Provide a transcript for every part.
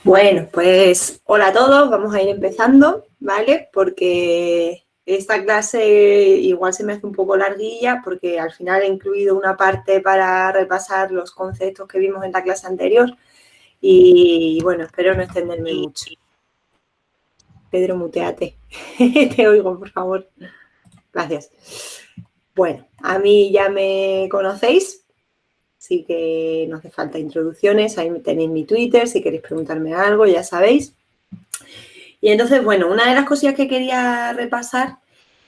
Bueno, pues hola a todos, vamos a ir empezando, ¿vale? Porque esta clase igual se me hace un poco larguilla porque al final he incluido una parte para repasar los conceptos que vimos en la clase anterior y bueno, espero no extenderme mucho. Pedro, muteate. Te oigo, por favor. Gracias. Bueno, a mí ya me conocéis, así que no hace falta introducciones. Ahí tenéis mi Twitter, si queréis preguntarme algo, ya sabéis. Y entonces, bueno, una de las cosillas que quería repasar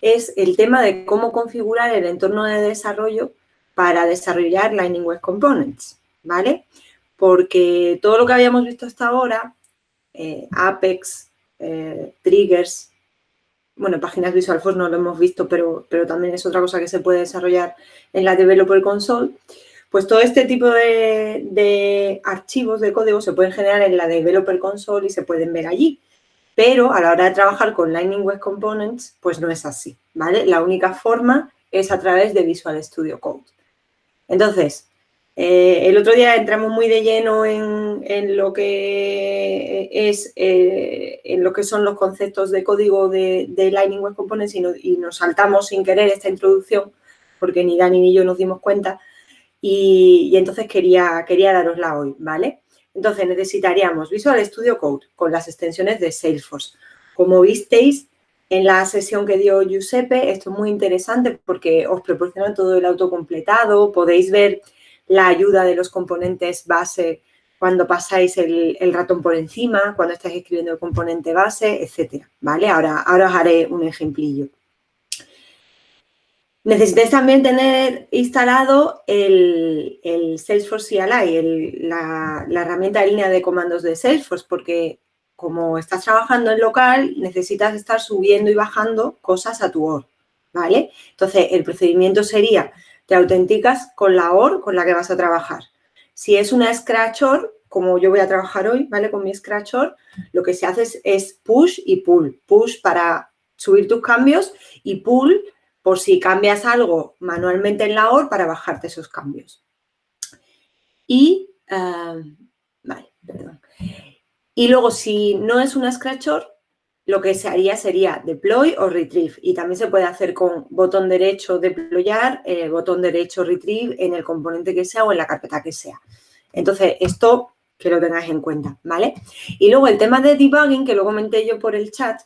es el tema de cómo configurar el entorno de desarrollo para desarrollar Lightning Web Components, ¿vale? Porque todo lo que habíamos visto hasta ahora, Apex, triggers, bueno, páginas Visual Force no lo hemos visto, pero también es otra cosa que se puede desarrollar en la Developer Console, pues todo este tipo de archivos de código se pueden generar en la Developer Console y se pueden ver allí. Pero a la hora de trabajar con Lightning Web Components, pues no es así, ¿vale? La única forma es a través de Visual Studio Code. Entonces, el otro día entramos muy de lleno en lo que es, en lo que son los conceptos de código de Lightning Web Components y nos saltamos sin querer esta introducción, porque ni Dani ni yo nos dimos cuenta, y entonces quería darosla hoy, ¿vale? Entonces necesitaríamos Visual Studio Code con las extensiones de Salesforce. Como visteis en la sesión que dio Giuseppe, esto es muy interesante porque os proporciona todo el autocompletado, podéis ver la ayuda de los componentes base cuando pasáis el ratón por encima, cuando estáis escribiendo el componente base, etcétera, ¿vale? Ahora os haré un ejemplillo. Necesitáis también tener instalado el Salesforce CLI, la herramienta de línea de comandos de Salesforce, porque como estás trabajando en local, necesitas estar subiendo y bajando cosas a tu OR, ¿vale? Entonces, el procedimiento sería, te autenticas con la OR con la que vas a trabajar. Si es una Scratch OR, como yo voy a trabajar hoy, ¿vale? Con mi Scratch OR, lo que se hace es push y pull. Push para subir tus cambios y pull por si cambias algo manualmente en la OR para bajarte esos cambios. Y, vale, perdón. Y luego, si no es una Scratch OR, lo que se haría sería deploy o retrieve. Y también se puede hacer con botón derecho deployar, botón derecho retrieve en el componente que sea o en la carpeta que sea. Entonces, esto que lo tengáis en cuenta, ¿vale? Y luego el tema de debugging, que lo comenté yo por el chat,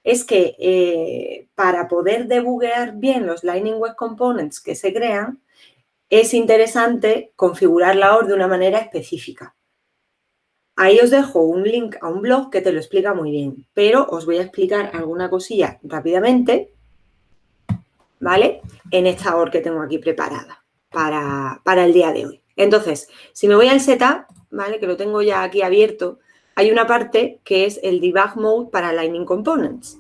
es que para poder debuguear bien los Lightning Web Components que se crean, es interesante configurar la OR de una manera específica. Ahí os dejo un link a un blog que te lo explica muy bien, pero os voy a explicar alguna cosilla rápidamente, ¿vale? En esta OR que tengo aquí preparada para el día de hoy. Entonces, si me voy al setup, ¿vale? Que lo tengo ya aquí abierto, hay una parte que es el debug mode para Lightning Components.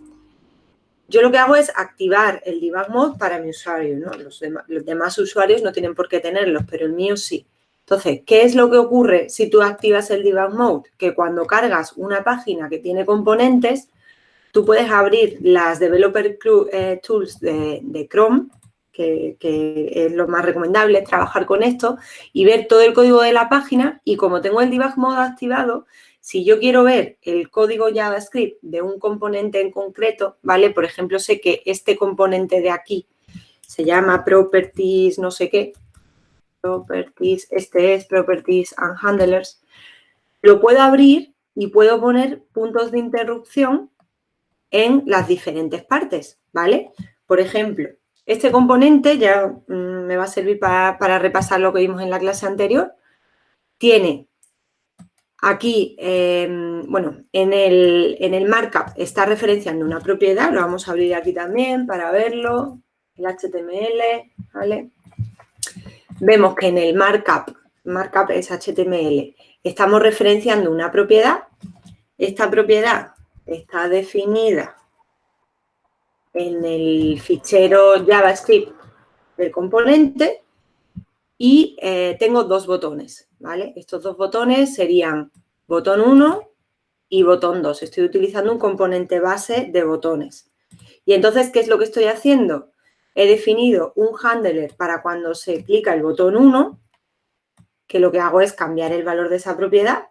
Yo lo que hago es activar el debug mode para mi usuario, ¿no? Los demás usuarios no tienen por qué tenerlos, pero el mío sí. Entonces, ¿qué es lo que ocurre si tú activas el debug mode? Que cuando cargas una página que tiene componentes, tú puedes abrir las Developer Tools de Chrome, que es lo más recomendable, trabajar con esto y ver todo el código de la página. Y como tengo el debug mode activado, si yo quiero ver el código JavaScript de un componente en concreto, ¿vale? Por ejemplo, sé que este componente de aquí se llama Properties no sé qué, Properties, este es Properties and Handlers, lo puedo abrir y puedo poner puntos de interrupción en las diferentes partes, ¿vale? Por ejemplo, este componente ya me va a servir para repasar lo que vimos en la clase anterior. Tiene aquí, bueno, en el markup está referenciando una propiedad, lo vamos a abrir aquí también para verlo, el HTML, ¿vale? Vemos que en el markup es HTML, estamos referenciando una propiedad. Esta propiedad está definida en el fichero JavaScript del componente y tengo dos botones, ¿vale? Estos dos botones serían botón 1 y botón 2. Estoy utilizando un componente base de botones. Y entonces, ¿qué es lo que estoy haciendo? He definido un handler para cuando se clica el botón 1, que lo que hago es cambiar el valor de esa propiedad,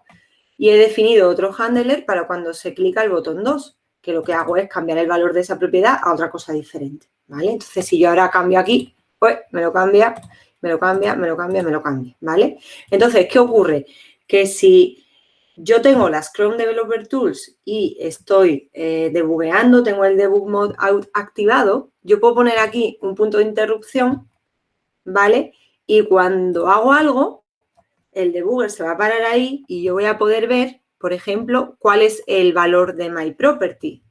y he definido otro handler para cuando se clica el botón 2, que lo que hago es cambiar el valor de esa propiedad a otra cosa diferente, ¿vale? Entonces, si yo ahora cambio aquí, pues me lo cambia, me lo cambia, me lo cambia, me lo cambia, ¿vale? Entonces, ¿qué ocurre? Que si yo tengo las Chrome Developer Tools y estoy debugueando, tengo el Debug Mode activado, yo puedo poner aquí un punto de interrupción, ¿vale? Y cuando hago algo, el debugger se va a parar ahí y yo voy a poder ver, por ejemplo, cuál es el valor de my property,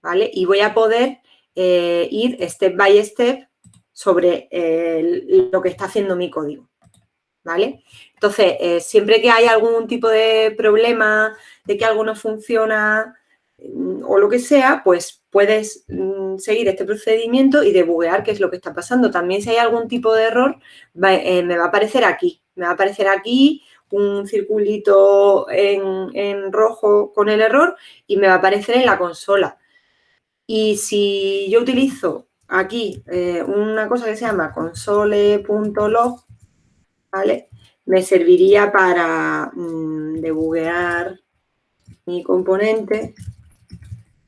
¿vale? Y voy a poder ir step by step sobre lo que está haciendo mi código, ¿vale? Entonces, siempre que hay algún tipo de problema, de que algo no funciona o lo que sea, pues puedes seguir este procedimiento y debuguear qué es lo que está pasando. También si hay algún tipo de error, me va a aparecer aquí. Me va a aparecer aquí un circulito en rojo con el error y me va a aparecer en la consola. Y si yo utilizo aquí una cosa que se llama console.log, ¿vale? Me serviría para debuguear mi componente.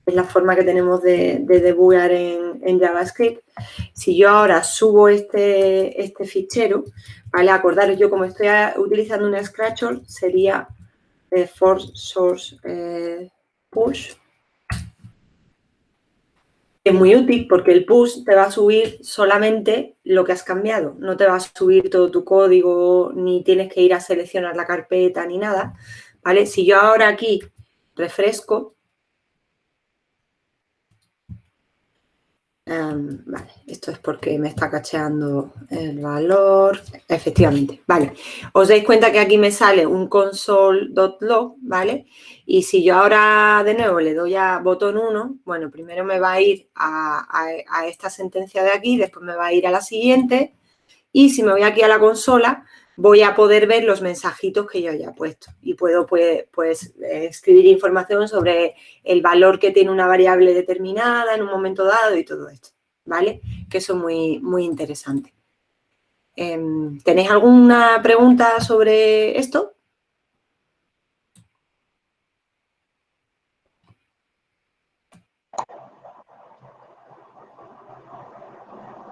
Es la forma que tenemos de debuguear en JavaScript. Si yo ahora subo este fichero, ¿vale? Acordaros, yo como estoy utilizando un Scratcher, sería force source push. Es muy útil porque el push te va a subir solamente lo que has cambiado. No te va a subir todo tu código, ni tienes que ir a seleccionar la carpeta, ni nada, ¿vale? Si yo ahora aquí refresco, vale, esto es porque me está cacheando el valor, efectivamente, vale. Os dais cuenta que aquí me sale un console.log, ¿vale? Y si yo ahora de nuevo le doy a botón 1, bueno, primero me va a ir a esta sentencia de aquí, después me va a ir a la siguiente, y si me voy aquí a la consola, voy a poder ver los mensajitos que yo haya puesto y puedo pues, escribir información sobre el valor que tiene una variable determinada en un momento dado y todo esto, ¿vale? Que eso es muy, muy interesante. ¿Tenéis alguna pregunta sobre esto?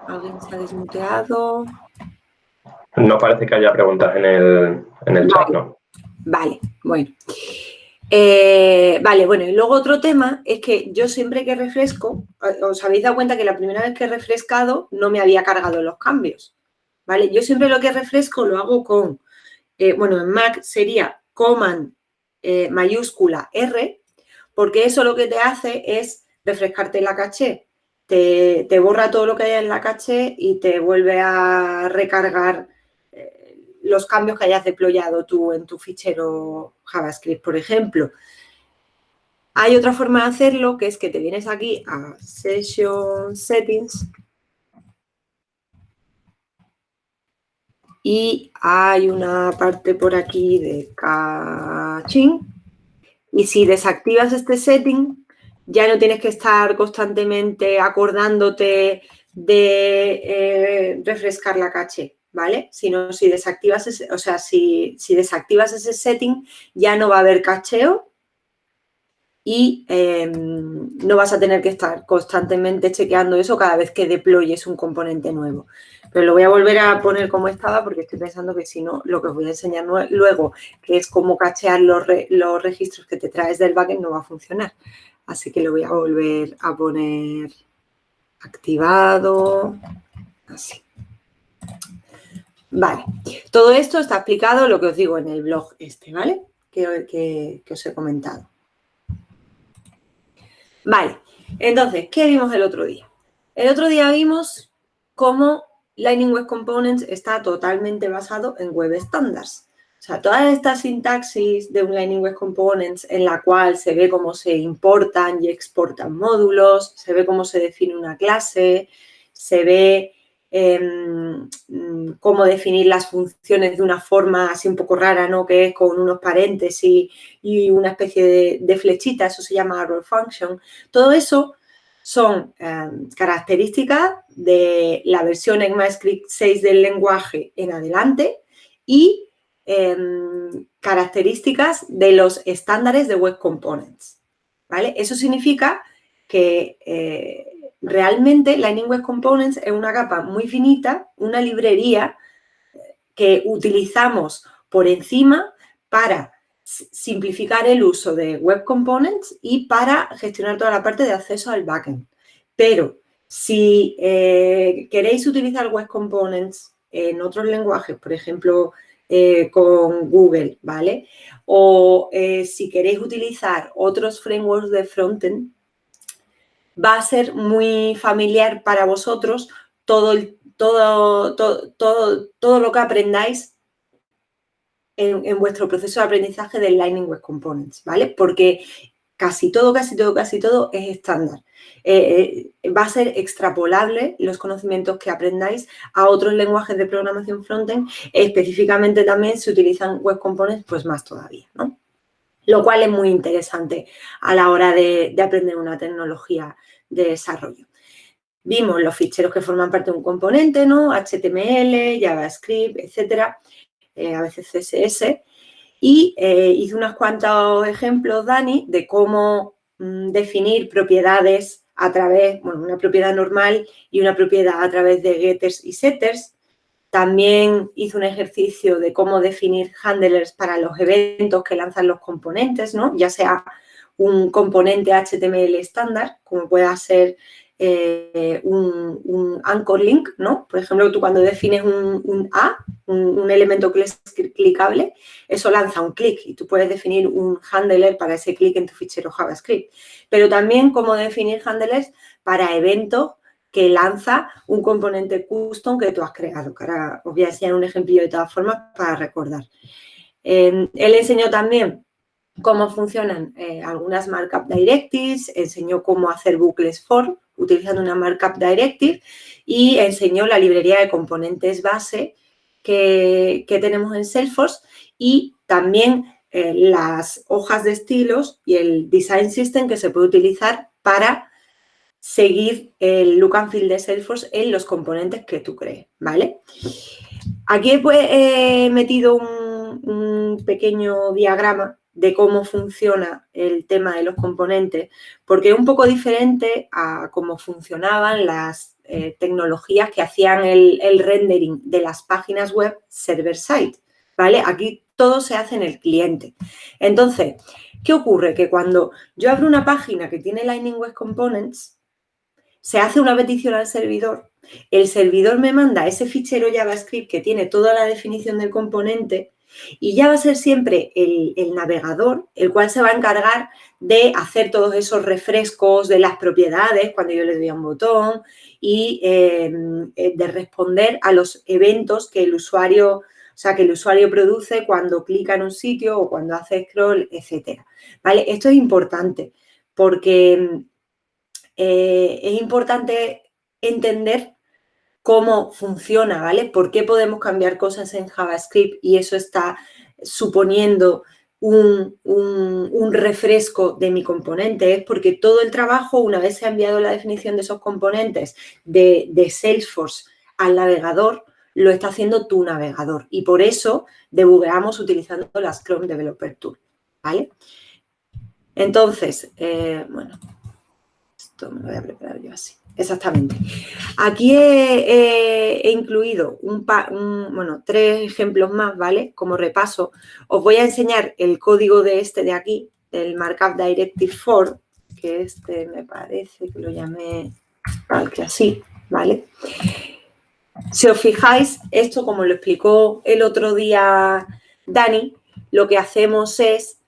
¿Alguien se ha desmuteado? No parece que haya preguntas en el chat, ¿no? Vale, bueno. Vale, bueno, y luego otro tema es que yo siempre que refresco, os habéis dado cuenta que la primera vez que he refrescado no me había cargado los cambios, ¿vale? Yo siempre lo que refresco lo hago con, bueno, en Mac sería Command mayúscula R, porque eso lo que te hace es refrescarte la caché. Te borra todo lo que hay en la caché y te vuelve a recargar los cambios que hayas deployado tú en tu fichero JavaScript, por ejemplo. Hay otra forma de hacerlo, que es que te vienes aquí a Session Settings y hay una parte por aquí de caching. Y si desactivas este setting, ya no tienes que estar constantemente acordándote de refrescar la caché, ¿vale? Sino si desactivas ese, o sea, si desactivas ese setting, ya no va a haber cacheo y no vas a tener que estar constantemente chequeando eso cada vez que deployes un componente nuevo. Pero lo voy a volver a poner como estaba porque estoy pensando que si no, lo que os voy a enseñar luego, que es cómo cachear los registros que te traes del backend, no va a funcionar. Así que lo voy a volver a poner activado, así. Vale, todo esto está explicado, lo que os digo en el blog este, ¿vale? Que os he comentado. Vale, entonces, ¿qué vimos el otro día? El otro día vimos cómo Lightning Web Components está totalmente basado en Web Standards. O sea, toda esta sintaxis de un Lightning Web Components en la cual se ve cómo se importan y exportan módulos, se ve cómo se define una clase, se ve cómo definir las funciones de una forma así un poco rara, ¿no? Que es con unos paréntesis y una especie de flechita, eso se llama arrow function. Todo eso son características de la versión ECMAScript 6 del lenguaje en adelante y características de los estándares de Web Components, ¿vale? Eso significa que realmente Lightning Web Components es una capa muy finita, una librería que utilizamos por encima para simplificar el uso de Web Components y para gestionar toda la parte de acceso al backend. Pero si queréis utilizar Web Components en otros lenguajes, por ejemplo, con Google, ¿vale? O si queréis utilizar otros frameworks de frontend, va a ser muy familiar para vosotros todo lo que aprendáis en vuestro proceso de aprendizaje del Lightning Web Components, ¿vale? Porque casi todo es estándar. Va a ser extrapolable los conocimientos que aprendáis a otros lenguajes de programación frontend. Específicamente también se utilizan Web Components, pues más todavía, ¿no? Lo cual es muy interesante a la hora de aprender una tecnología de desarrollo. Vimos los ficheros que forman parte de un componente, ¿no? HTML, JavaScript, etcétera, a veces CSS. Y hice unos cuantos ejemplos, Dani, de cómo definir propiedades a través, bueno, una propiedad normal y una propiedad a través de getters y setters. También hice un ejercicio de cómo definir handlers para los eventos que lanzan los componentes, ¿no? Ya sea un componente HTML estándar, como pueda ser un anchor link, ¿no? Por ejemplo, tú cuando defines un elemento que es clicable, eso lanza un clic y tú puedes definir un handler para ese clic en tu fichero JavaScript. Pero también cómo definir handlers para eventos que lanza un componente custom que tú has creado, que ahora os voy a enseñar un ejemplillo de todas formas para recordar. Él enseñó también cómo funcionan algunas markup directives, enseñó cómo hacer bucles for utilizando una markup directive y enseñó la librería de componentes base que tenemos en Salesforce y también las hojas de estilos y el design system que se puede utilizar para seguir el look and feel de Salesforce en los componentes que tú crees, ¿vale? Aquí he metido un pequeño diagrama de cómo funciona el tema de los componentes, porque es un poco diferente a cómo funcionaban las tecnologías que hacían el rendering de las páginas web server-side, ¿vale? Aquí todo se hace en el cliente. Entonces, ¿qué ocurre? Que cuando yo abro una página que tiene Lightning Web Components, se hace una petición al servidor, el servidor me manda ese fichero JavaScript que tiene toda la definición del componente y ya va a ser siempre el navegador el cual se va a encargar de hacer todos esos refrescos de las propiedades cuando yo le doy a un botón y de responder a los eventos que el usuario produce cuando clica en un sitio o cuando hace scroll, etcétera. ¿Vale? Esto es importante porque es importante entender cómo funciona, ¿vale? ¿Por qué podemos cambiar cosas en JavaScript y eso está suponiendo un refresco de mi componente? Es porque todo el trabajo, una vez se ha enviado la definición de esos componentes de Salesforce al navegador, lo está haciendo tu navegador y por eso debugueamos utilizando las Chrome Developer Tool, ¿vale? Entonces, bueno, esto me lo voy a preparar yo así. Exactamente. Aquí he incluido tres ejemplos más, ¿vale? Como repaso, os voy a enseñar el código de este de aquí, del Markup Directive for, que este me parece que lo llamé que así, ¿vale? Si os fijáis, esto como lo explicó el otro día Dani, lo que hacemos es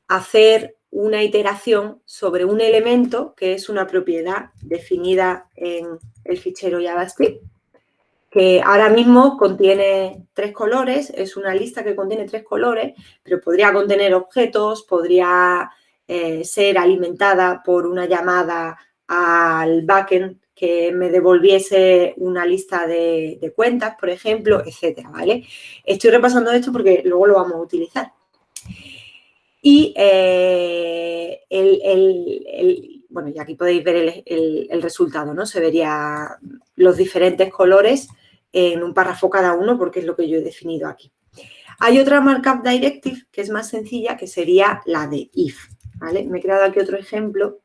hacer una iteración sobre un elemento que es una propiedad definida en el fichero JavaScript, que ahora mismo contiene 3 colores, es una lista que contiene 3 colores, pero podría contener objetos, podría ser alimentada por una llamada al backend que me devolviese una lista de cuentas, por ejemplo, etcétera, ¿vale? Estoy repasando esto porque luego lo vamos a utilizar. Y bueno, y aquí podéis ver el resultado, ¿no? Se vería los diferentes colores en un párrafo cada uno porque es lo que yo he definido aquí. Hay otra Markup Directive que es más sencilla, que sería la de if, ¿vale? Me he creado aquí otro ejemplo,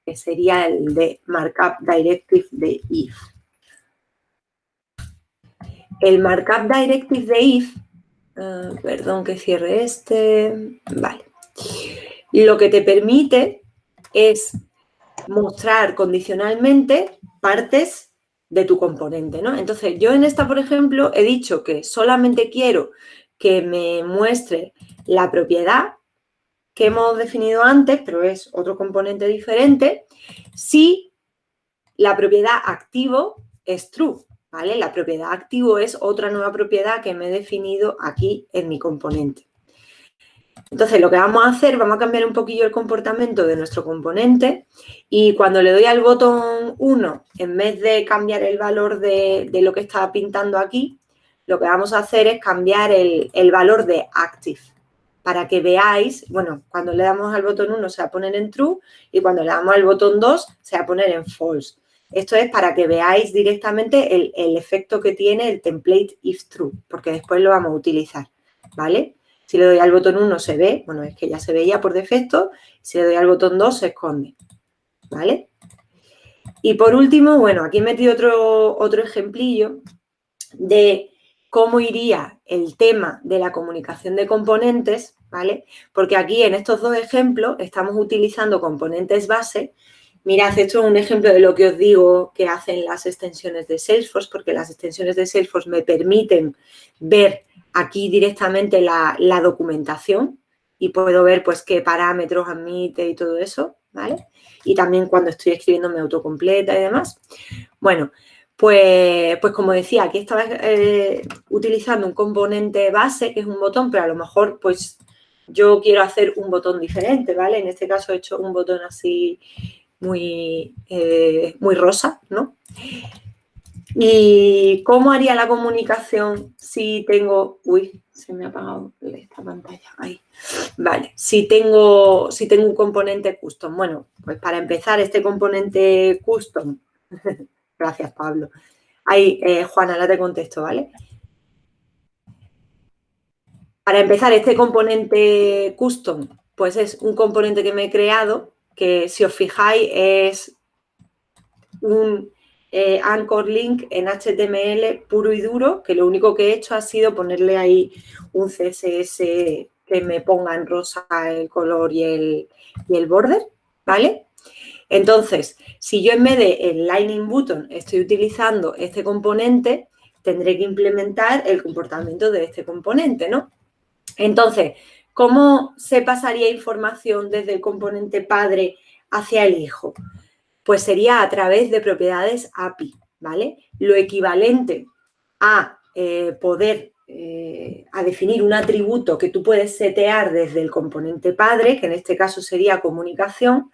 que sería el de Markup Directive de if. El Markup Directive de if, perdón que cierre este, vale. Lo que te permite es mostrar condicionalmente partes de tu componente, ¿no? Entonces, yo en esta, por ejemplo, he dicho que solamente quiero que me muestre la propiedad que hemos definido antes, pero es otro componente diferente, si la propiedad activo es true, ¿vale? La propiedad activo es otra nueva propiedad que me he definido aquí en mi componente. Entonces, lo que vamos a hacer, vamos a cambiar un poquillo el comportamiento de nuestro componente y cuando le doy al botón 1, en vez de cambiar el valor de lo que está pintando aquí, lo que vamos a hacer es cambiar el valor de active para que veáis, bueno, cuando le damos al botón 1 se va a poner en true y cuando le damos al botón 2 se va a poner en false. Esto es para que veáis directamente el efecto que tiene el template if true, porque después lo vamos a utilizar, ¿vale? Si le doy al botón 1 se ve, bueno, es que ya se veía por defecto. Si le doy al botón 2 se esconde, ¿vale? Y por último, bueno, aquí he metido otro ejemplillo de cómo iría el tema de la comunicación de componentes, ¿vale? Porque aquí en estos dos ejemplos estamos utilizando componentes base. Mirad, esto es un ejemplo de lo que os digo que hacen las extensiones de Salesforce, porque las extensiones de Salesforce me permiten ver aquí directamente la documentación y puedo ver pues qué parámetros admite y todo eso, ¿vale? Y también cuando estoy escribiendo me autocompleta y demás. Bueno, pues como decía, aquí estaba utilizando un componente base, que es un botón, pero a lo mejor pues yo quiero hacer un botón diferente, ¿vale? En este caso he hecho un botón así muy rosa, ¿no? ¿Y cómo haría la comunicación si tengo... Uy, se me ha apagado esta pantalla. Ahí. Vale, si tengo un componente custom. Bueno, pues para empezar, este componente custom... Gracias, Pablo. Ahí, Juana, ahora te contesto, ¿vale? Para empezar, este componente custom, pues es un componente que me he creado, que si os fijáis es un anchor link en HTML puro y duro, que lo único que he hecho ha sido ponerle ahí un CSS que me ponga en rosa el color y el border, ¿vale? Entonces, si yo en vez de el Lightning Button estoy utilizando este componente, tendré que implementar el comportamiento de este componente, ¿no? Entonces, ¿cómo se pasaría información desde el componente padre hacia el hijo? Pues sería a través de propiedades API, ¿vale? Lo equivalente a poder a definir un atributo que tú puedes setear desde el componente padre, que en este caso sería comunicación,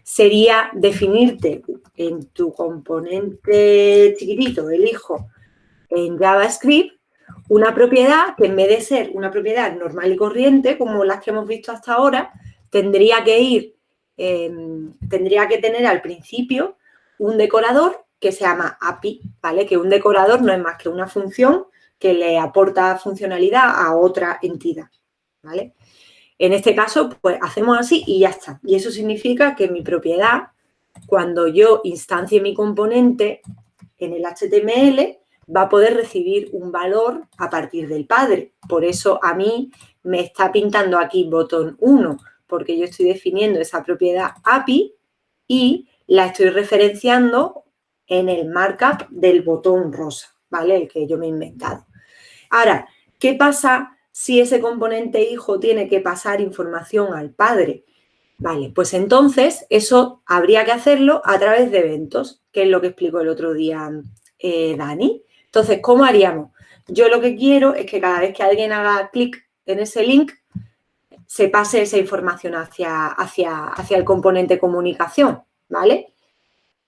sería definirte en tu componente chiquitito, el hijo, en JavaScript, una propiedad que en vez de ser una propiedad normal y corriente, como las que hemos visto hasta ahora, tendría que tener al principio un decorador que se llama API, ¿vale? Que un decorador no es más que una función que le aporta funcionalidad a otra entidad, ¿vale? En este caso, pues hacemos así y ya está. Y eso significa que mi propiedad, cuando yo instancie mi componente en el HTML, va a poder recibir un valor a partir del padre. Por eso a mí me está pintando aquí botón 1, porque yo estoy definiendo esa propiedad API y la estoy referenciando en el markup del botón rosa, ¿vale? El que yo me he inventado. Ahora, ¿qué pasa si ese componente hijo tiene que pasar información al padre? Vale, pues entonces eso habría que hacerlo a través de eventos, que es lo que explicó el otro día Dani. Entonces, ¿cómo haríamos? Yo lo que quiero es que cada vez que alguien haga clic en ese link, se pase esa información hacia el componente comunicación, ¿vale?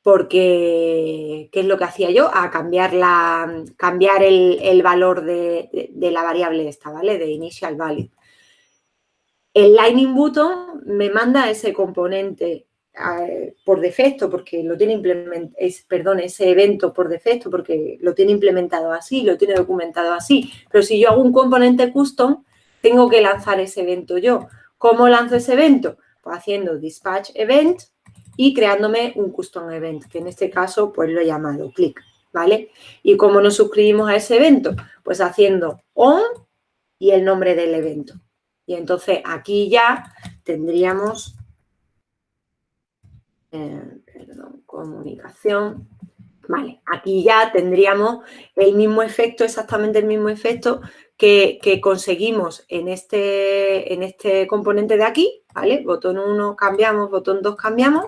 Porque, ¿qué es lo que hacía yo? A cambiar el valor de la variable esta, ¿vale? De initial value. El Lightning Button me manda ese componente por defecto, porque lo tiene ese evento por defecto, porque lo tiene implementado así, lo tiene documentado así. Pero si yo hago un componente custom, tengo que lanzar ese evento yo. ¿Cómo lanzo ese evento? Pues haciendo dispatch event y creándome un custom event, que en este caso pues lo he llamado click, ¿vale? ¿Y cómo nos suscribimos a ese evento? Pues haciendo on y el nombre del evento. Y entonces aquí ya tendríamos, comunicación, vale, aquí ya tendríamos el mismo efecto, exactamente el mismo efecto que conseguimos en este componente de aquí, ¿vale? Botón 1 cambiamos, botón 2 cambiamos.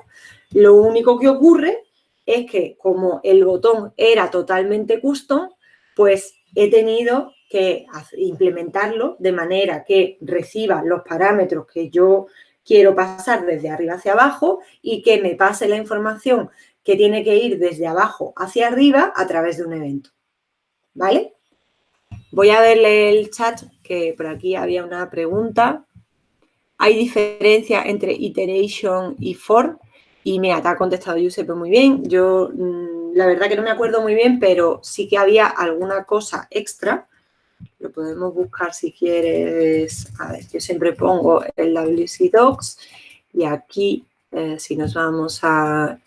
Lo único que ocurre es que como el botón era totalmente custom, pues he tenido que implementarlo de manera que reciba los parámetros que yo quiero pasar desde arriba hacia abajo y que me pase la información que tiene que ir desde abajo hacia arriba a través de un evento, ¿vale? Voy a verle el chat, que por aquí había una pregunta. ¿Hay diferencia entre iteration y for? Y mira, te ha contestado Giuseppe muy bien. Yo, la verdad que no me acuerdo muy bien, pero sí que había alguna cosa extra. Lo podemos buscar si quieres. A ver, yo siempre pongo el WC Docs y aquí, si nos vamos a...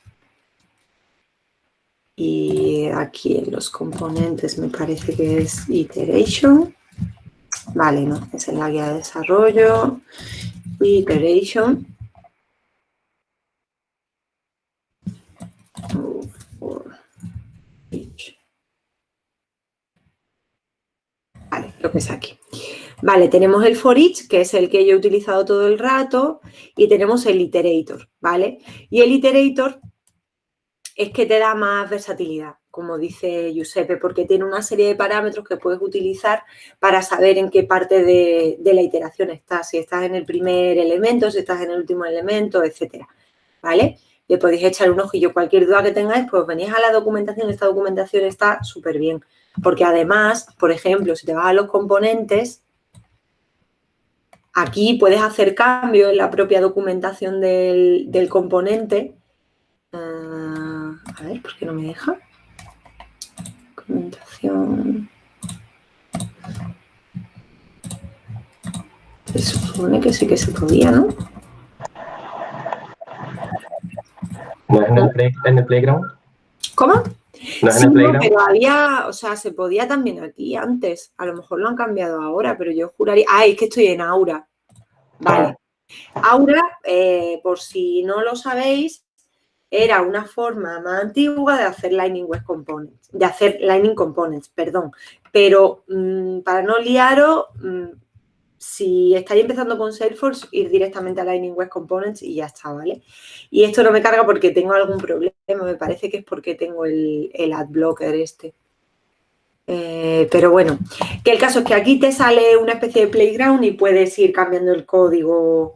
Y aquí en los componentes me parece que es iteration. Vale, no, es en la guía de desarrollo. Iteration. Vale, lo que es aquí. Vale, tenemos el for each, que es el que yo he utilizado todo el rato, y tenemos el iterator, ¿vale? Y el iterator es que te da más versatilidad, como dice Giuseppe, porque tiene una serie de parámetros que puedes utilizar para saber en qué parte de la iteración estás, si estás en el primer elemento, si estás en el último elemento, etcétera, ¿vale? Le podéis echar un ojillo. Cualquier duda que tengáis, pues venís a la documentación. Esta documentación está súper bien, porque además, por ejemplo, si te vas a los componentes, aquí puedes hacer cambios en la propia documentación del componente. A ver, ¿por qué no me deja? Documentación. Se supone que sí que se podía, ¿no? ¿No es en el playground? ¿Cómo? ¿No es Sí, en el no, playground? pero había, o sea, se podía también aquí antes. A lo mejor lo han cambiado ahora, pero yo juraría... Ah, es que estoy en Aura. Vale. Aura, por si no lo sabéis, era una forma más antigua de hacer Lightning Web Components, de hacer Lightning Components, perdón. Pero para no liaros, si estáis empezando con Salesforce, ir directamente a Lightning Web Components y ya está, ¿vale? Y esto no me carga porque tengo algún problema, me parece que es porque tengo el AdBlocker este. Pero bueno, que el caso es que aquí te sale una especie de playground y puedes ir cambiando el código.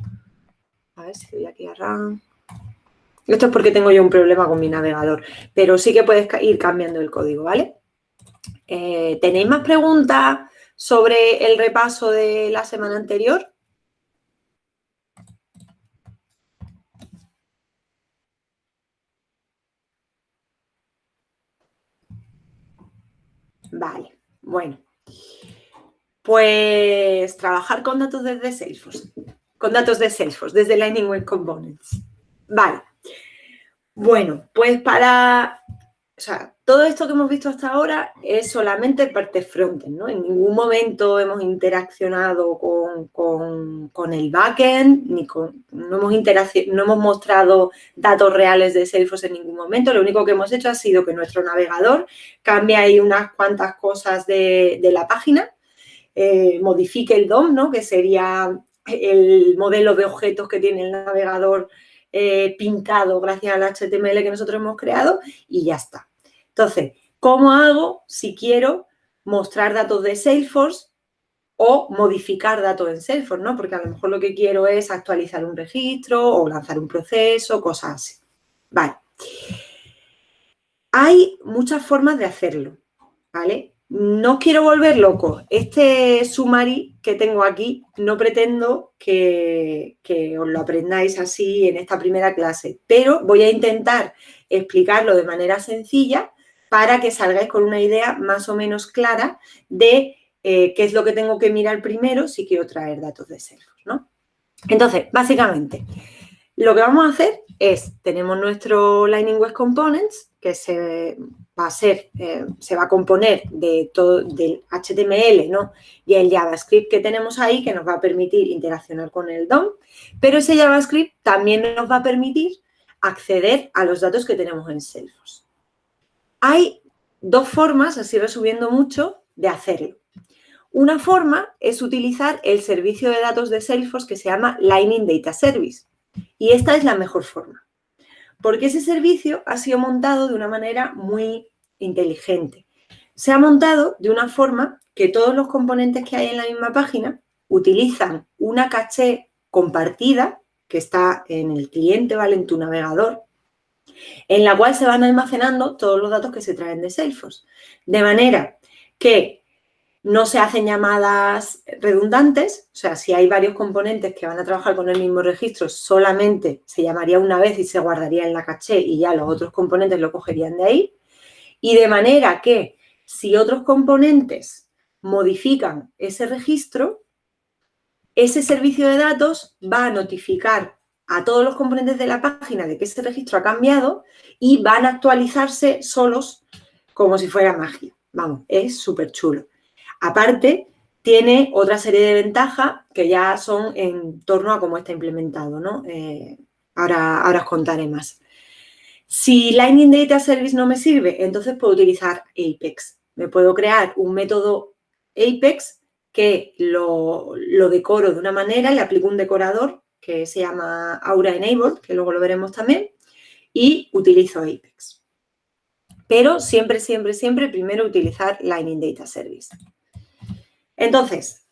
A ver si doy aquí a Run. Esto es porque tengo yo un problema con mi navegador, pero sí que puedes ir cambiando el código, ¿vale? ¿Tenéis más preguntas sobre el repaso de la semana anterior? Vale, bueno. Pues trabajar con datos desde Salesforce. Con datos de Salesforce, desde Lightning Web Components. Vale. Bueno, pues o sea, todo esto que hemos visto hasta ahora es solamente parte frontend, ¿no? En ningún momento hemos interaccionado con el backend, no hemos mostrado datos reales de Salesforce en ningún momento. Lo único que hemos hecho ha sido que nuestro navegador cambie ahí unas cuantas cosas de la página, modifique el DOM, ¿no? Que sería el modelo de objetos que tiene el navegador pintado gracias al HTML que nosotros hemos creado y ya está. Entonces, ¿cómo hago si quiero mostrar datos de Salesforce o modificar datos en Salesforce, ¿no? Porque a lo mejor lo que quiero es actualizar un registro o lanzar un proceso, cosas así. Vale. Hay muchas formas de hacerlo, ¿vale? no os quiero volver loco. Este summary que tengo aquí no pretendo que os lo aprendáis así en esta primera clase, pero voy a intentar explicarlo de manera sencilla para que salgáis con una idea más o menos clara de qué es lo que tengo que mirar primero si quiero traer datos de Salesforce, ¿no? Entonces, básicamente, lo que vamos a hacer es, tenemos nuestro Lightning Web Components, que se va a componer de todo del HTML, ¿no? Y el JavaScript que tenemos ahí, que nos va a permitir interaccionar con el DOM, pero ese JavaScript también nos va a permitir acceder a los datos que tenemos en Salesforce. Hay dos formas, así resumiendo mucho, de hacerlo. Una forma es utilizar el servicio de datos de Salesforce que se llama Lightning Data Service. Y esta es la mejor forma, porque ese servicio ha sido montado de una manera muy inteligente. Se ha montado de una forma que todos los componentes que hay en la misma página utilizan una caché compartida que está en el cliente, ¿vale? En tu navegador, en la cual se van almacenando todos los datos que se traen de Salesforce. De manera que no se hacen llamadas redundantes, o sea, si hay varios componentes que van a trabajar con el mismo registro, solamente se llamaría una vez y se guardaría en la caché y ya los otros componentes lo cogerían de ahí. Y de manera que si otros componentes modifican ese registro, ese servicio de datos va a notificar a todos los componentes de la página de que ese registro ha cambiado y van a actualizarse solos como si fuera magia. Vamos, es súper chulo. Aparte, tiene otra serie de ventajas que ya son en torno a cómo está implementado, ¿no? Ahora os contaré más. Si Lightning Data Service no me sirve, entonces puedo utilizar Apex. Me puedo crear un método Apex que lo decoro de una manera, le aplico un decorador que se llama Aura Enabled, que luego lo veremos también, y utilizo Apex. Pero siempre, siempre, siempre primero utilizar Lightning Data Service. Entonces,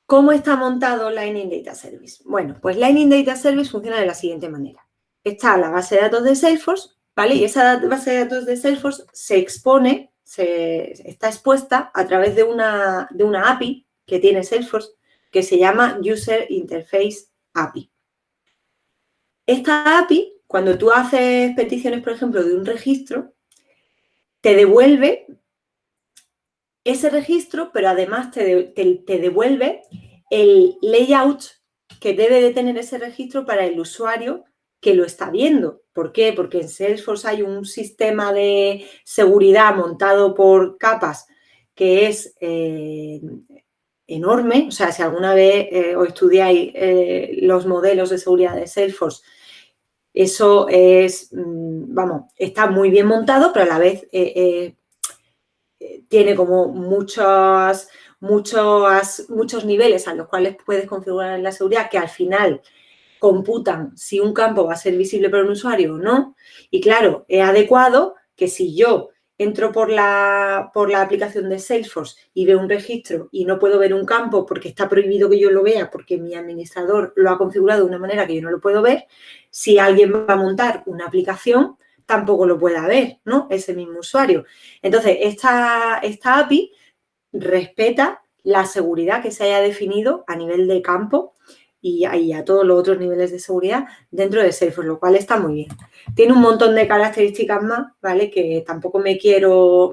¿cómo está montado Lightning Data Service? Bueno, pues Lightning Data Service funciona de la siguiente manera. Está la base de datos de Salesforce, ¿vale? Y esa base de datos de Salesforce se expone, está expuesta a través de una API que tiene Salesforce que se llama User Interface API. Esta API, cuando tú haces peticiones, por ejemplo, de un registro, te devuelve ese registro, pero además te devuelve el layout que debe de tener ese registro para el usuario que lo está viendo. ¿Por qué? Porque en Salesforce hay un sistema de seguridad montado por capas que es enorme. O sea, si alguna vez os estudiáis los modelos de seguridad de Salesforce, eso es, vamos, está muy bien montado, pero a la vez tiene como muchos niveles a los cuales puedes configurar la seguridad que al final computan si un campo va a ser visible para un usuario o no. Y claro, es adecuado que si yo entro por la aplicación de Salesforce y veo un registro y no puedo ver un campo porque está prohibido que yo lo vea porque mi administrador lo ha configurado de una manera que yo no lo puedo ver, si alguien va a montar una aplicación, tampoco lo pueda ver, ¿no? Ese mismo usuario. Entonces, esta API respeta la seguridad que se haya definido a nivel de campo y a todos los otros niveles de seguridad dentro de Salesforce, lo cual está muy bien. Tiene un montón de características más, ¿vale? Que tampoco me quiero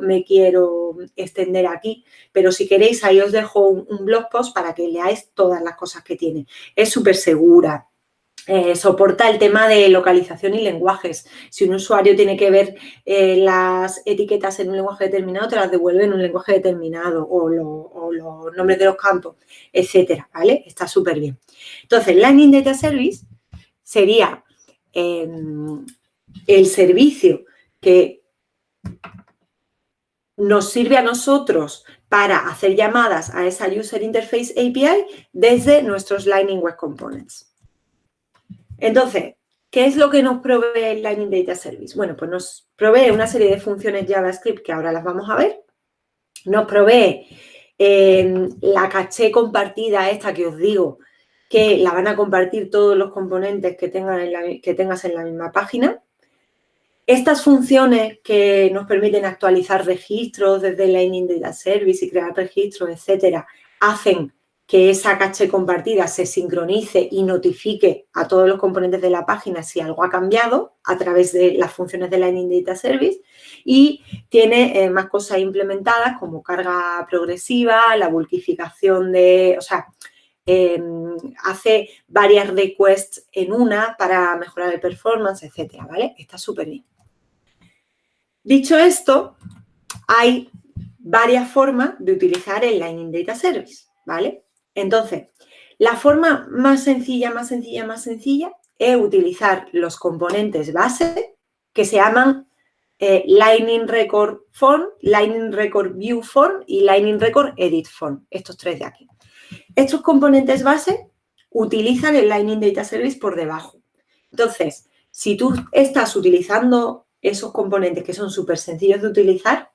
extender aquí, pero si queréis, ahí os dejo un blog post para que leáis todas las cosas que tiene. Es súper segura. Soporta el tema de localización y lenguajes. Si un usuario tiene que ver las etiquetas en un lenguaje determinado, te las devuelve en un lenguaje determinado o los nombres de los campos, etcétera, ¿vale? Está súper bien. Entonces, Lightning Data Service sería el servicio que nos sirve a nosotros para hacer llamadas a esa User Interface API desde nuestros Lightning Web Components. Entonces, ¿qué es lo que nos provee el Lightning Data Service? Bueno, pues nos provee una serie de funciones JavaScript que ahora las vamos a ver. Nos provee la caché compartida esta que os digo, que la van a compartir todos los componentes que tengas en la misma página. Estas funciones que nos permiten actualizar registros desde Lightning Data Service y crear registros, etcétera, hacen que esa caché compartida se sincronice y notifique a todos los componentes de la página si algo ha cambiado a través de las funciones de Lightning Data Service, y tiene más cosas implementadas como carga progresiva, la bulkificación de, o sea, hace varias requests en una para mejorar el performance, etcétera, ¿vale? Está súper bien. Dicho esto, hay varias formas de utilizar el Lightning Data Service, ¿vale? Entonces, la forma más sencilla es utilizar los componentes base que se llaman Lightning Record Form, Lightning Record View Form y Lightning Record Edit Form, estos tres de aquí. Estos componentes base utilizan el Lightning Data Service por debajo. Entonces, si tú estás utilizando esos componentes que son súper sencillos de utilizar,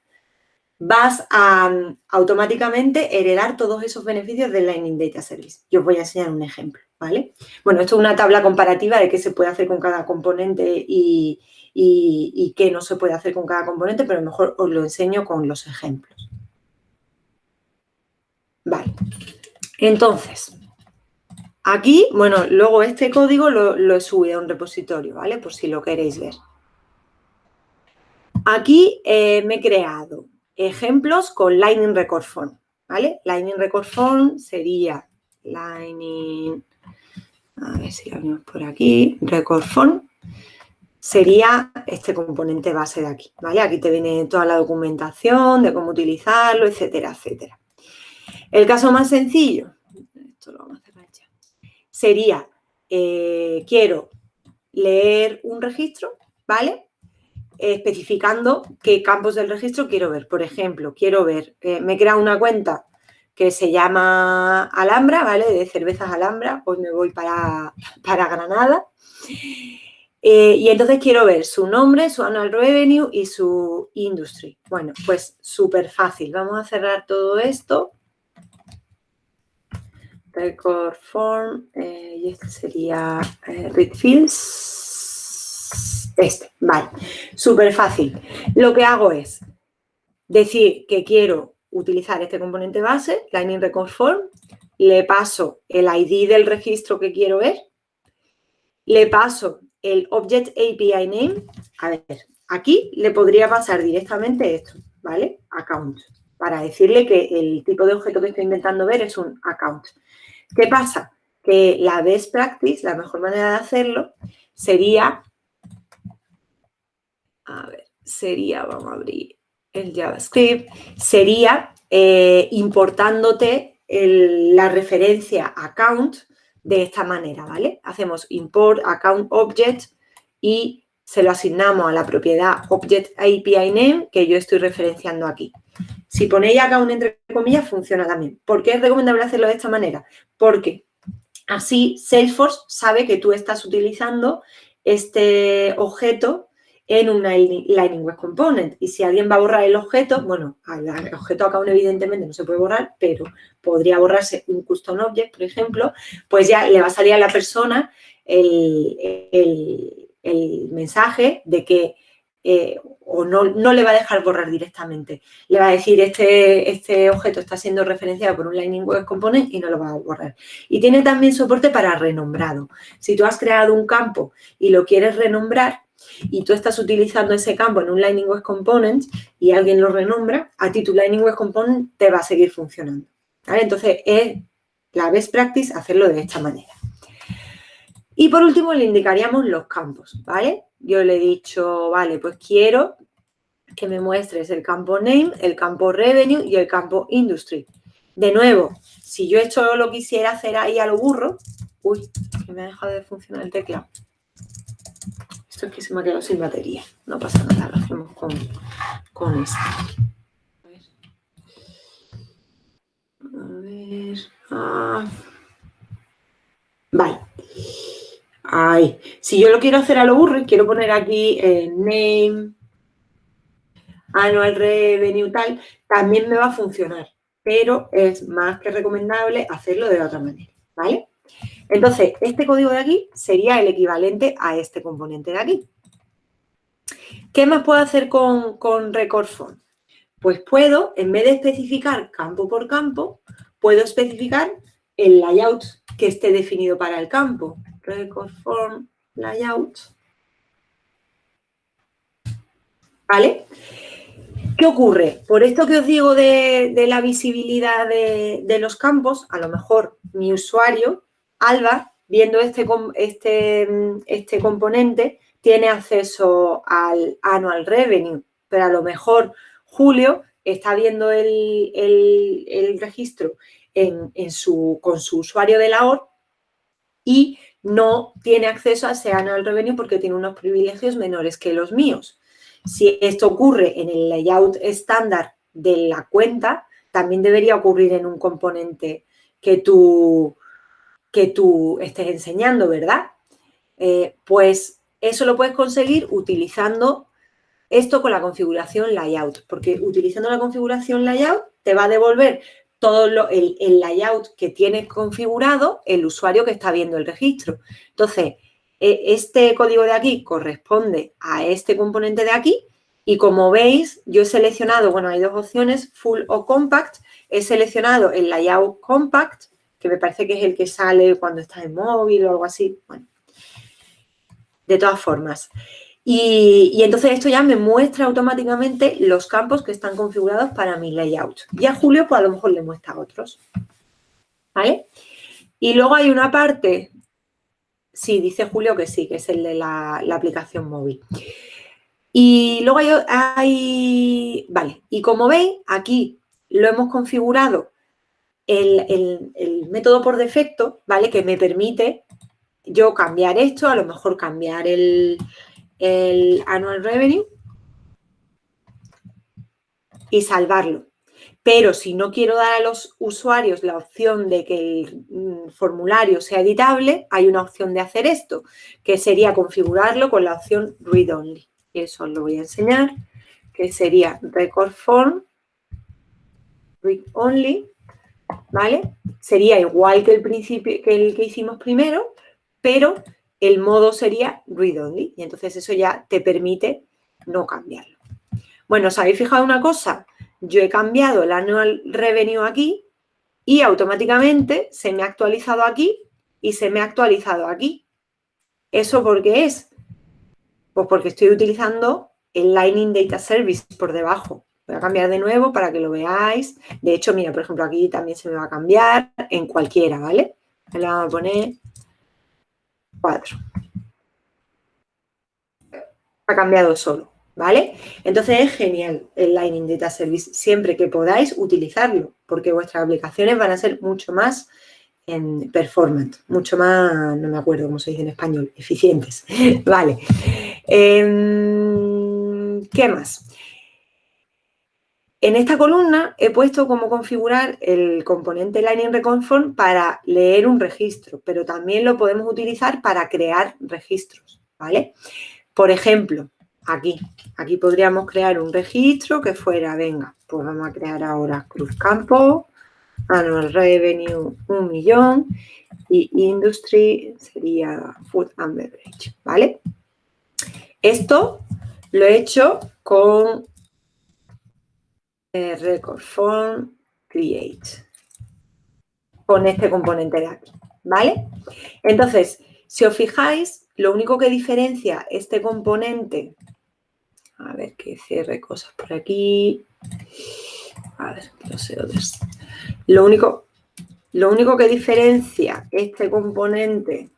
vas a automáticamente heredar todos esos beneficios del Lightning Data Service. Yo os voy a enseñar un ejemplo, ¿vale? Bueno, esto es una tabla comparativa de qué se puede hacer con cada componente y qué no se puede hacer con cada componente, pero mejor os lo enseño con los ejemplos. Vale. Entonces, aquí, bueno, luego este código lo he subido a un repositorio, ¿vale? Por si lo queréis ver. Aquí me he creado ejemplos con Lightning Record Form, ¿vale? Lightning Record Form sería Lightning, a ver si lo vemos por aquí, Record Form sería este componente base de aquí, ¿vale? Aquí te viene toda la documentación de cómo utilizarlo, etcétera, etcétera. El caso más sencillo, esto lo vamos a cerrar ya, sería, quiero leer un registro, ¿vale? Especificando qué campos del registro quiero ver. Por ejemplo, quiero ver, me he creado una cuenta que se llama Alhambra, ¿vale? De cervezas Alhambra, pues me voy para Granada. Y entonces quiero ver su nombre, su annual revenue y su industry. Bueno, pues súper fácil. Vamos a cerrar todo esto. Record form, y este sería read fields. Vale, súper fácil. Lo que hago es decir que quiero utilizar este componente base, Lightning Record Form, le paso el ID del registro que quiero ver, le paso el Object API Name, a ver, aquí le podría pasar directamente esto, ¿vale? Account, para decirle que el tipo de objeto que estoy intentando ver es un account. ¿Qué pasa? Que la best practice, la mejor manera de hacerlo, sería, vamos a abrir el JavaScript, sería importándote la referencia account de esta manera, ¿vale? Hacemos import account object y se lo asignamos a la propiedad Object API Name que yo estoy referenciando aquí. Si ponéis account entre comillas, funciona también. ¿Por qué es recomendable hacerlo de esta manera? Porque así Salesforce sabe que tú estás utilizando este objeto en un Lightning Web Component. Y si alguien va a borrar el objeto, bueno, el objeto account evidentemente no se puede borrar, pero podría borrarse un custom object, por ejemplo, pues ya le va a salir a la persona el mensaje de que o no le va a dejar borrar directamente. Le va a decir, este objeto está siendo referenciado por un Lightning Web Component y no lo va a borrar. Y tiene también soporte para renombrado. Si tú has creado un campo y lo quieres renombrar y tú estás utilizando ese campo en un Lightning Web Component y alguien lo renombra, a ti tu Lightning Web Component te va a seguir funcionando, ¿vale? Entonces, es la best practice hacerlo de esta manera. Y por último, le indicaríamos los campos, ¿vale? Yo le he dicho, vale, pues quiero que me muestres el campo name, el campo revenue y el campo industry. De nuevo, si yo esto lo quisiera hacer ahí a lo burro, uy, que me ha dejado de funcionar el teclado. Esto es que se me ha quedado sin batería. No pasa nada, lo hacemos con esto. A ver. Vale. Ahí. Si yo lo quiero hacer a lo burro y quiero poner aquí name, annual revenue, tal, también me va a funcionar. Pero es más que recomendable hacerlo de otra manera, ¿vale? Entonces, este código de aquí sería el equivalente a este componente de aquí. ¿Qué más puedo hacer con Record Form? Pues puedo, en vez de especificar campo por campo, puedo especificar el layout que esté definido para el campo. Record Form Layout. ¿Vale? ¿Qué ocurre? Por esto que os digo de la visibilidad de los campos, a lo mejor mi usuario, Alba, viendo este componente, tiene acceso al Annual Revenue, pero a lo mejor Julio está viendo el registro con su usuario de la OR y no tiene acceso a ese Annual Revenue porque tiene unos privilegios menores que los míos. Si esto ocurre en el layout estándar de la cuenta, también debería ocurrir en un componente que tú estés enseñando, ¿verdad? Pues eso lo puedes conseguir utilizando esto con la configuración layout, porque utilizando la configuración layout te va a devolver todo el layout que tienes configurado el usuario que está viendo el registro. Entonces, este código de aquí corresponde a este componente de aquí y como veis, yo he seleccionado, bueno, hay dos opciones, full o compact. He seleccionado el layout compact, que me parece que es el que sale cuando estás en móvil o algo así. Bueno, de todas formas. Y entonces esto ya me muestra automáticamente los campos que están configurados para mi layout. Y a Julio, pues a lo mejor le muestra otros. ¿Vale? Y luego hay una parte, sí, dice Julio que sí, que es el de la aplicación móvil. Y luego vale, y como veis, aquí lo hemos configurado el método por defecto, ¿vale? Que me permite yo cambiar esto, a lo mejor cambiar el Annual Revenue y salvarlo. Pero si no quiero dar a los usuarios la opción de que el formulario sea editable, hay una opción de hacer esto, que sería configurarlo con la opción Read Only. Y eso os lo voy a enseñar, que sería Record Form Read Only, ¿vale? Sería igual que el que hicimos primero, pero el modo sería Read Only. Y entonces eso ya te permite no cambiarlo. Bueno, ¿os habéis fijado una cosa? Yo he cambiado el Annual Revenue aquí y automáticamente se me ha actualizado aquí y se me ha actualizado aquí. ¿Eso por qué es? Pues porque estoy utilizando el Lightning Data Service por debajo. Voy a cambiar de nuevo para que lo veáis. De hecho, mira, por ejemplo, aquí también se me va a cambiar en cualquiera, ¿vale? Me le vamos a poner 4. Ha cambiado solo, ¿vale? Entonces es genial el Lightning Data Service, siempre que podáis utilizarlo, porque vuestras aplicaciones van a ser mucho más performant, mucho más, no me acuerdo cómo se dice en español, eficientes, ¿vale? ¿Qué más? En esta columna he puesto cómo configurar el componente Lightning Record Form para leer un registro, pero también lo podemos utilizar para crear registros, ¿vale? Por ejemplo, aquí podríamos crear un registro que fuera, venga, pues vamos a crear ahora Cruz Campo, Annual Revenue 1 millón y Industry sería Food and Beverage, ¿vale? Esto lo he hecho con Record Form Create, con este componente de aquí, ¿vale? Entonces, si os fijáis, lo único que diferencia este componente, a ver que cierre cosas por aquí, a ver, no sé dónde es. Lo único que diferencia este componente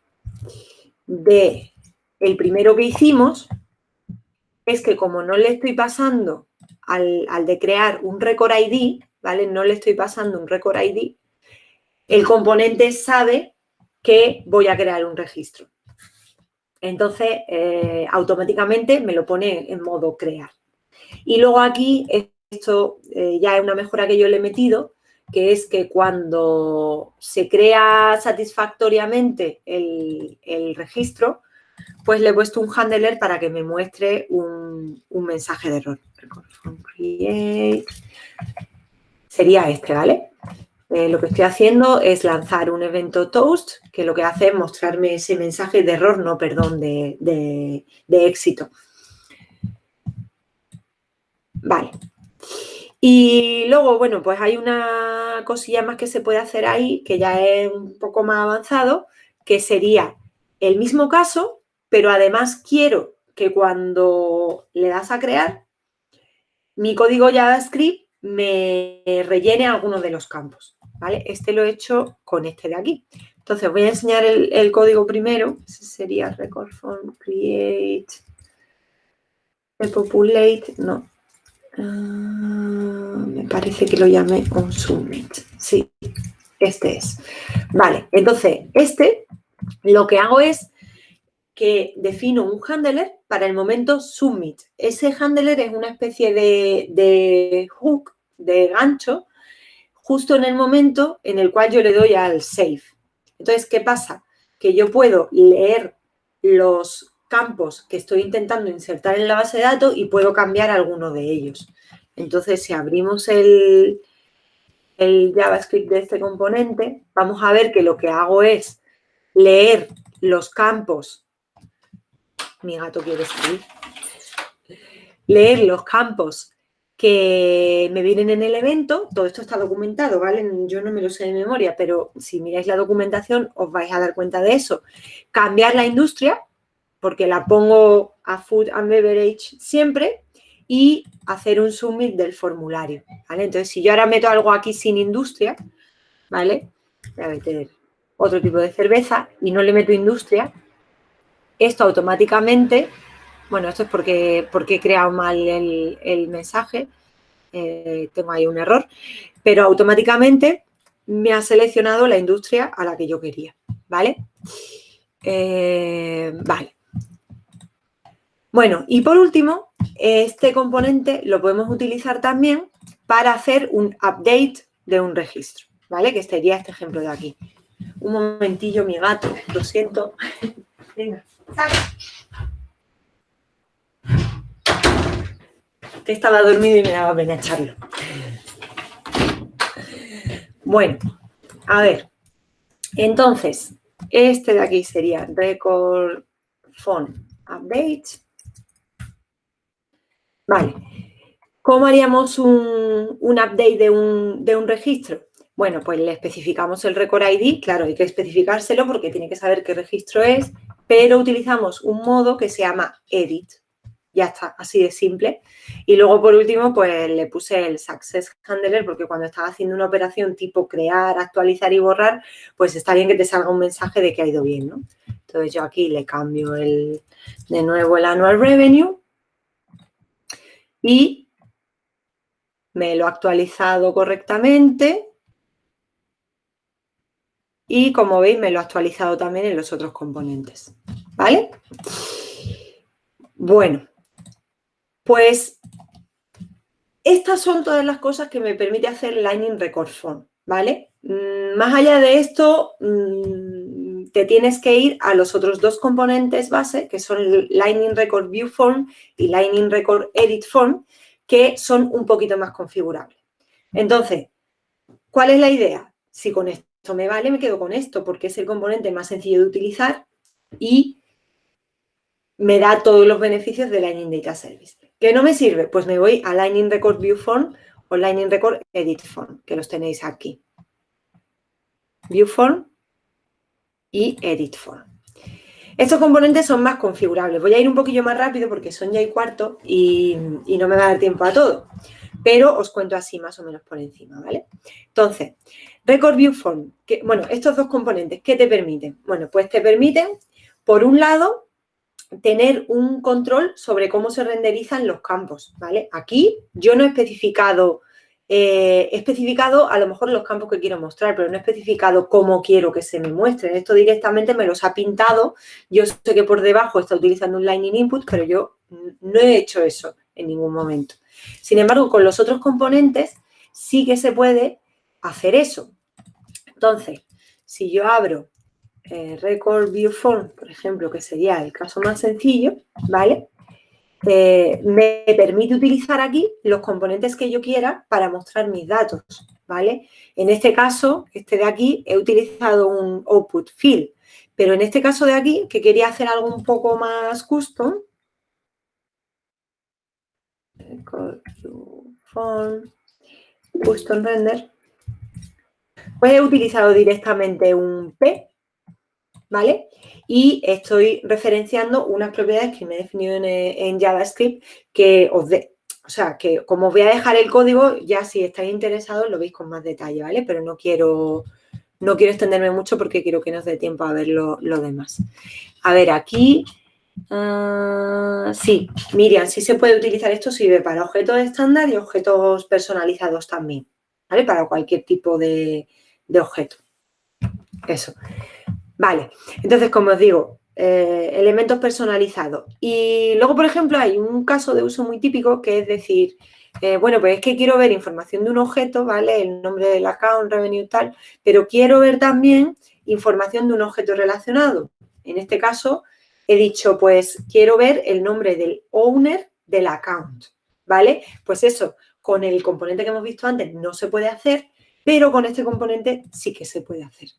de el primero que hicimos es que como no le estoy pasando al de crear un record ID, ¿vale? No le estoy pasando un record ID, el componente sabe que voy a crear un registro. Entonces, automáticamente me lo pone en modo crear. Y luego aquí, esto ya es una mejora que yo le he metido, que es que cuando se crea satisfactoriamente el registro, pues le he puesto un handler para que me muestre un mensaje de error. Create. Sería este, ¿vale? Lo que estoy haciendo es lanzar un evento toast, que lo que hace es mostrarme ese mensaje de error, no, perdón, de éxito. Vale. Y luego, bueno, pues hay una cosilla más que se puede hacer ahí, que ya es un poco más avanzado, que sería el mismo caso, pero además quiero que cuando le das a crear, mi código JavaScript me rellene algunos de los campos, ¿vale? Este lo he hecho con este de aquí. Entonces, voy a enseñar el código primero. Ese sería record form, create, populate, no. Me parece que lo llamé onSubmit. Sí, este es. Vale, entonces, lo que hago es que defino un handler para el momento submit. Ese handler es una especie de hook, de gancho, justo en el momento en el cual yo le doy al save. Entonces, ¿qué pasa? Que yo puedo leer los campos que estoy intentando insertar en la base de datos y puedo cambiar alguno de ellos. Entonces, si abrimos el JavaScript de este componente, vamos a ver que lo que hago es leer los campos. Mi gato quiere salir. Leer los campos que me vienen en el evento. Todo esto está documentado, ¿vale? Yo no me lo sé de memoria, pero si miráis la documentación os vais a dar cuenta de eso. Cambiar la industria, porque la pongo a Food and Beverage siempre, y hacer un submit del formulario, ¿vale? Entonces, si yo ahora meto algo aquí sin industria, ¿vale? Voy a meter otro tipo de cerveza y no le meto industria, esto automáticamente, bueno, esto es porque he creado mal el mensaje, tengo ahí un error, pero automáticamente me ha seleccionado la industria a la que yo quería, ¿vale? Vale. Bueno, y por último, este componente lo podemos utilizar también para hacer un update de un registro, ¿vale? Que sería este ejemplo de aquí. Un momentillo, mi gato, lo siento. Venga, sal. Que estaba dormido y me daba pena echarlo. Bueno, a ver. Entonces, este de aquí sería record font update. Vale. ¿Cómo haríamos un update de un registro? Bueno, pues le especificamos el record ID, claro, hay que especificárselo porque tiene que saber qué registro es, pero utilizamos un modo que se llama edit. Ya está, así de simple. Y luego, por último, pues le puse el Success Handler porque cuando estaba haciendo una operación tipo crear, actualizar y borrar, pues está bien que te salga un mensaje de que ha ido bien, ¿no? Entonces, yo aquí le cambio de nuevo el Annual Revenue y me lo ha actualizado correctamente y, como veis, me lo ha actualizado también en los otros componentes, ¿vale? Bueno, pues estas son todas las cosas que me permite hacer Lightning Record Form, ¿vale? Más allá de esto, te tienes que ir a los otros dos componentes base, que son Lightning Record View Form y Lightning Record Edit Form, que son un poquito más configurables. Entonces, ¿cuál es la idea? Si con esto me vale, me quedo con esto, porque es el componente más sencillo de utilizar y me da todos los beneficios de Lightning Data Service. ¿Qué no me sirve? Pues me voy a Lightning Record View Form o Lightning Record Edit Form, que los tenéis aquí. View Form y Edit Form. Estos componentes son más configurables. Voy a ir un poquillo más rápido porque son ya y cuarto y no me va a dar tiempo a todo. Pero os cuento así más o menos por encima, ¿vale? Entonces, Record View Form. Bueno, estos dos componentes, ¿qué te permiten? Bueno, pues te permiten, por un lado, tener un control sobre cómo se renderizan los campos, ¿vale? Aquí yo no he especificado a lo mejor los campos que quiero mostrar, pero no he especificado cómo quiero que se me muestren. Esto directamente me los ha pintado. Yo sé que por debajo está utilizando un Lightning Input, pero yo no he hecho eso en ningún momento. Sin embargo, con los otros componentes sí que se puede hacer eso. Entonces, si yo abro Record View Form, por ejemplo, que sería el caso más sencillo, ¿vale? Me permite utilizar aquí los componentes que yo quiera para mostrar mis datos, ¿vale? En este caso, este de aquí, he utilizado un Output Field, pero en este caso de aquí, que quería hacer algo un poco más custom, Form, custom render. Pues he utilizado directamente un P, ¿vale? Y estoy referenciando unas propiedades que me he definido en JavaScript que o sea, que como os voy a dejar el código, ya si estáis interesados lo veis con más detalle, ¿vale? Pero no quiero extenderme mucho porque quiero que nos dé tiempo a ver lo demás. A ver, aquí... sí, Miriam, sí se puede utilizar esto, sirve para objetos estándar y objetos personalizados también, ¿vale? Para cualquier tipo de objeto. Eso. Vale, entonces, como os digo, elementos personalizados. Y luego, por ejemplo, hay un caso de uso muy típico que es decir, bueno, pues es que quiero ver información de un objeto, ¿vale? El nombre del account, revenue, tal, pero quiero ver también información de un objeto relacionado. En este caso, he dicho, pues quiero ver el nombre del owner del account, ¿vale? Pues eso, con el componente que hemos visto antes no se puede hacer, pero con este componente sí que se puede hacer,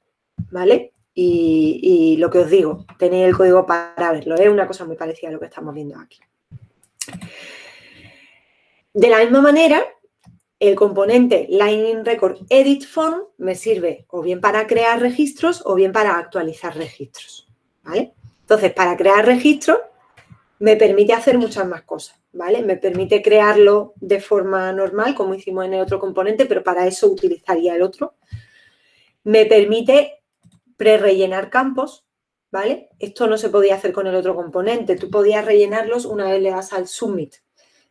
¿vale? Y lo que os digo, tenéis el código para verlo. Es una cosa muy parecida a lo que estamos viendo aquí. De la misma manera, el componente Lightning Record Edit Form me sirve o bien para crear registros o bien para actualizar registros, ¿vale? Entonces, para crear registros me permite hacer muchas más cosas, ¿vale? Me permite crearlo de forma normal, como hicimos en el otro componente, pero para eso utilizaría el otro. Me permite prerellenar campos, ¿vale? Esto no se podía hacer con el otro componente. Tú podías rellenarlos una vez le das al submit,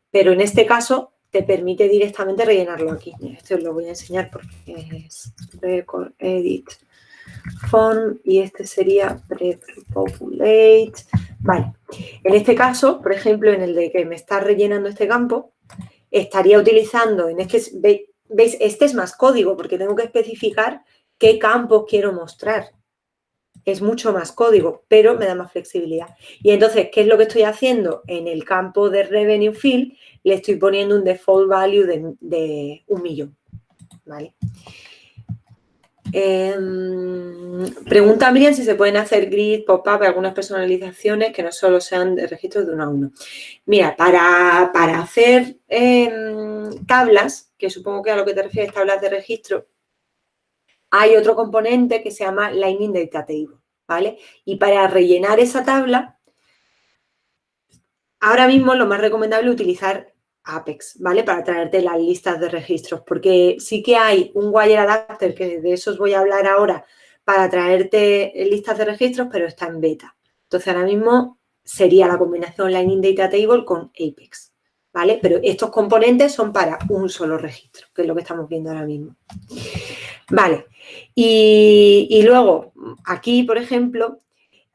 pero en este caso te permite directamente rellenarlo aquí. Esto os lo voy a enseñar porque es record edit form y este sería prepopulate. Vale. En este caso, por ejemplo, en el de que me está rellenando este campo, estaría utilizando, ¿veis? Este es más código porque tengo que especificar qué campos quiero mostrar. Es mucho más código, pero me da más flexibilidad. Y entonces, ¿qué es lo que estoy haciendo? En el campo de Revenue Field le estoy poniendo un default value de 1.000.000, ¿vale? Pregunta Miriam si se pueden hacer grid, pop-up, algunas personalizaciones que no solo sean de registros de uno a uno. Mira, para hacer tablas, que supongo que a lo que te refieres, tablas de registro, hay otro componente que se llama Lightning Data Table, ¿vale? Y para rellenar esa tabla, ahora mismo lo más recomendable es utilizar Apex, ¿vale? Para traerte las listas de registros, porque sí que hay un wire adapter, que de eso os voy a hablar ahora, para traerte listas de registros, pero está en beta. Entonces, ahora mismo sería la combinación Lightning Data Table con Apex, ¿vale? Pero estos componentes son para un solo registro, que es lo que estamos viendo ahora mismo. Vale, y luego, aquí, por ejemplo,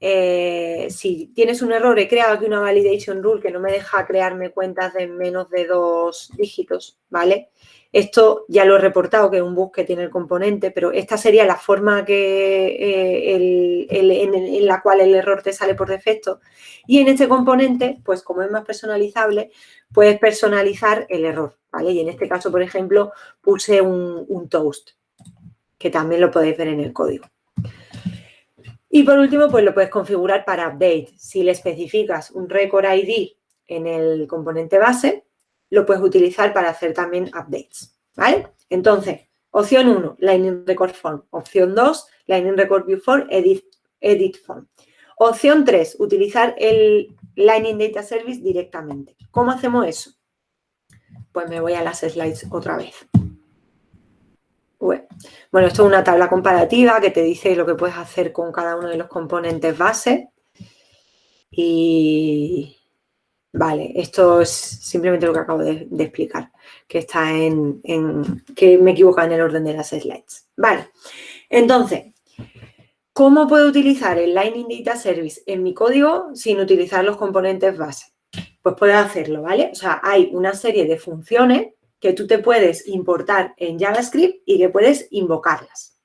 si tienes un error, he creado aquí una validation rule que no me deja crearme cuentas de menos de 2 dígitos, ¿vale? Esto ya lo he reportado, que es un bug que tiene el componente, pero esta sería la forma que en la cual el error te sale por defecto. Y en este componente, pues como es más personalizable, puedes personalizar el error, ¿vale? Y en este caso, por ejemplo, puse un toast, que también lo podéis ver en el código. Y por último, pues lo puedes configurar para update. Si le especificas un record ID en el componente base, lo puedes utilizar para hacer también updates, ¿vale? Entonces, opción 1, Lightning Record Form. Opción 2, Lightning Record View Form, Edit Form. Opción 3, utilizar el Lightning Data Service directamente. ¿Cómo hacemos eso? Pues me voy a las slides otra vez. Bueno, esto es una tabla comparativa que te dice lo que puedes hacer con cada uno de los componentes base. Y vale, esto es simplemente lo que acabo de explicar, que está que me equivoco en el orden de las slides. Vale, entonces, ¿cómo puedo utilizar el Lightning Data Service en mi código sin utilizar los componentes base? Pues puedes hacerlo, ¿vale? O sea, hay una serie de funciones que tú te puedes importar en JavaScript y que puedes invocarlas.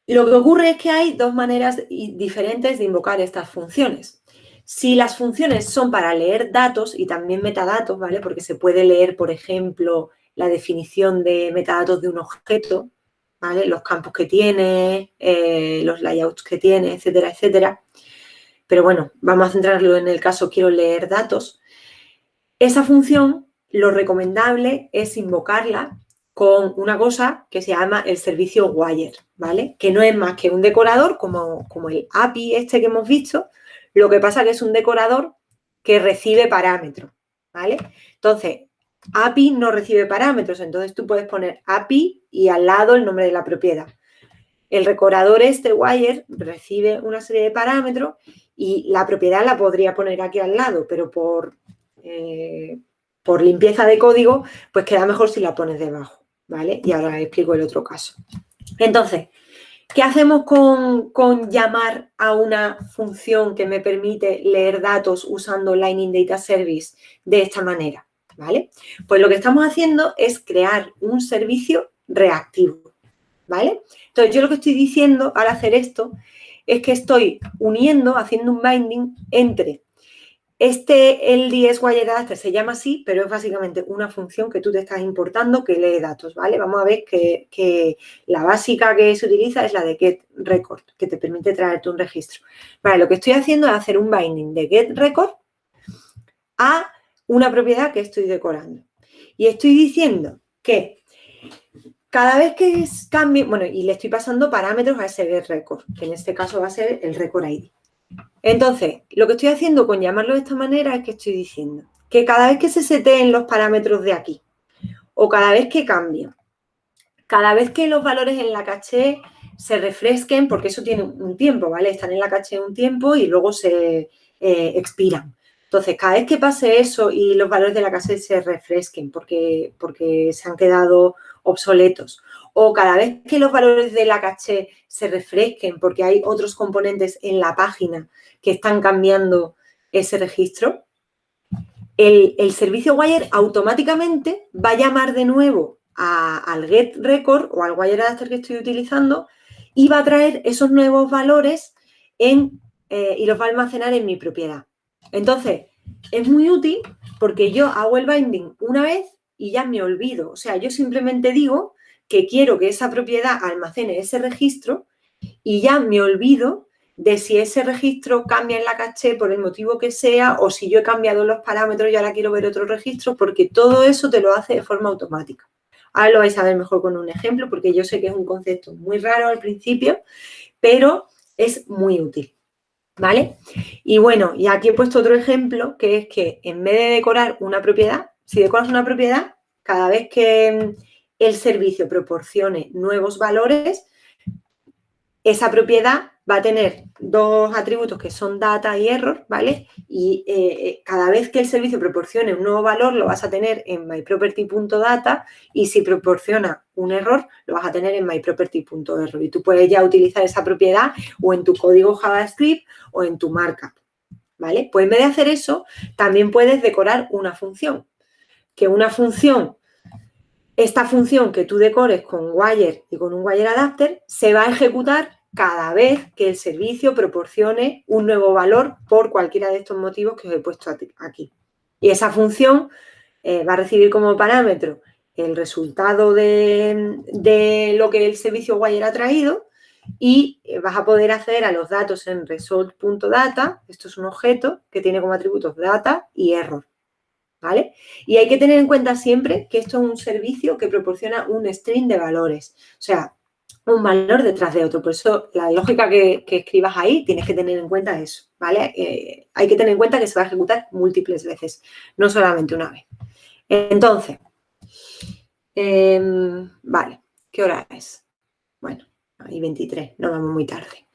Lo que ocurre es que hay dos maneras diferentes de invocar estas funciones. Si las funciones son para leer datos y también metadatos, ¿vale? Porque se puede leer, por ejemplo, la definición de metadatos de un objeto, ¿vale? Los campos que tiene, los layouts que tiene, etcétera, etcétera. Pero bueno, vamos a centrarlo en el caso quiero leer datos. esa función, lo recomendable es invocarla con una cosa que se llama el servicio wire, ¿vale? Que no es más que un decorador como el API este que hemos visto, lo que pasa que es un decorador que recibe parámetros, ¿vale? Entonces, API no recibe parámetros, entonces tú puedes poner API y al lado el nombre de la propiedad. El decorador este, wire, recibe una serie de parámetros y la propiedad la podría poner aquí al lado, pero por limpieza de código, pues queda mejor si la pones debajo, ¿vale? Y ahora explico el otro caso. Entonces, ¿qué hacemos con llamar a una función que me permite leer datos usando Lightning Data Service de esta manera? ¿Vale? Pues lo que estamos haciendo es crear un servicio reactivo, ¿vale? Entonces, yo lo que estoy diciendo al hacer esto es que estoy uniendo, haciendo un binding entre el LDS Wire Adapter se llama así, pero es básicamente una función que tú te estás importando que lee datos, ¿vale? Vamos a ver que la básica que se utiliza es la de getRecord, que te permite traerte un registro. Vale, lo que estoy haciendo es hacer un binding de getRecord a una propiedad que estoy decorando. Y estoy diciendo que cada vez que cambie, bueno, y le estoy pasando parámetros a ese getRecord, que en este caso va a ser el record ID. Entonces, lo que estoy haciendo con llamarlo de esta manera es que estoy diciendo que cada vez que se seteen los parámetros de aquí o cada vez que cambien, cada vez que los valores en la caché se refresquen, porque eso tiene un tiempo, ¿vale? Están en la caché un tiempo y luego se expiran. Entonces, cada vez que pase eso y los valores de la caché se refresquen porque se han quedado obsoletos, o cada vez que los valores de la caché se refresquen porque hay otros componentes en la página que están cambiando ese registro, el servicio wire automáticamente va a llamar de nuevo al getRecord o al wire adapter que estoy utilizando y va a traer esos nuevos valores y los va a almacenar en mi propiedad. Entonces, es muy útil porque yo hago el binding una vez y ya me olvido. O sea, yo simplemente digo que quiero que esa propiedad almacene ese registro y ya me olvido de si ese registro cambia en la caché por el motivo que sea o si yo he cambiado los parámetros y ahora quiero ver otro registro, porque todo eso te lo hace de forma automática. Ahora lo vais a ver mejor con un ejemplo porque yo sé que es un concepto muy raro al principio, pero es muy útil, ¿vale? Y bueno, y aquí he puesto otro ejemplo que es que en vez de decorar una propiedad, si decoras una propiedad, cada vez que el servicio proporcione nuevos valores, esa propiedad va a tener dos atributos que son data y error, ¿vale? Y cada vez que el servicio proporcione un nuevo valor, lo vas a tener en myProperty.data y si proporciona un error, lo vas a tener en myProperty.error. Y tú puedes ya utilizar esa propiedad o en tu código JavaScript o en tu markup, ¿vale? Pues en vez de hacer eso, también puedes decorar una función. Que una función... Esta función que tú decores con wire y con un wire adapter se va a ejecutar cada vez que el servicio proporcione un nuevo valor por cualquiera de estos motivos que os he puesto aquí. Y esa función va a recibir como parámetro el resultado de lo que el servicio wire ha traído y vas a poder acceder a los datos en result.data. Esto es un objeto que tiene como atributos data y error. ¿Vale? Y hay que tener en cuenta siempre que esto es un servicio que proporciona un string de valores, o sea, un valor detrás de otro. Por eso, la lógica que escribas ahí, tienes que tener en cuenta eso, ¿vale? Hay que tener en cuenta que se va a ejecutar múltiples veces, no solamente una vez. Entonces, vale, ¿qué hora es? Bueno, ahí 23, no vamos muy tarde.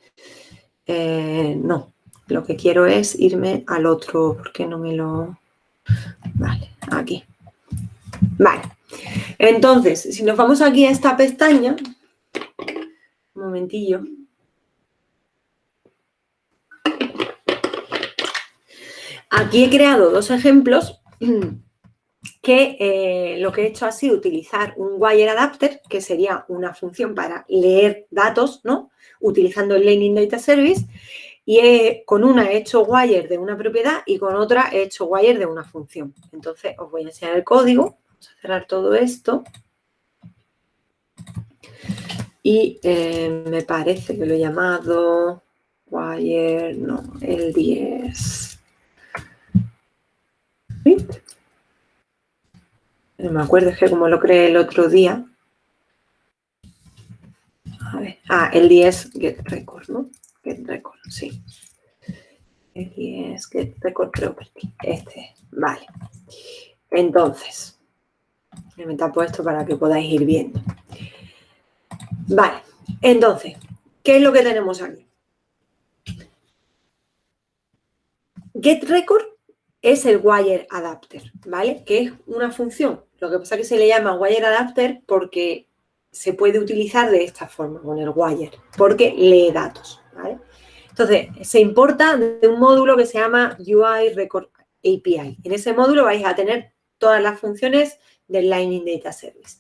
No, lo que quiero es irme al otro, porque no me lo... Vale, aquí. Vale. Entonces, si nos vamos aquí a esta pestaña, un momentillo. Aquí he creado dos ejemplos que lo que he hecho ha sido utilizar un wire adapter, que sería una función para leer datos, ¿no? Utilizando el Lightning Data Service. Y con una he hecho wire de una propiedad y con otra he hecho wire de una función. Entonces, os voy a enseñar el código. Vamos a cerrar todo esto. Y me parece que lo he llamado wire, no, el 10. ¿Sí? No me acuerdo, es que como lo creé el otro día. A ver. El 10 get record, ¿no? Get record, sí. El 10 get record property. Vale. Entonces, me tapo esto para que podáis ir viendo. Vale. Entonces, ¿qué es lo que tenemos aquí? Get record es el wire adapter, ¿vale? Que es una función. Lo que pasa es que se le llama wire adapter porque se puede utilizar de esta forma, con el wire, porque lee datos, ¿vale? Entonces, se importa de un módulo que se llama UI Record API. En ese módulo vais a tener todas las funciones del Lightning Data Service.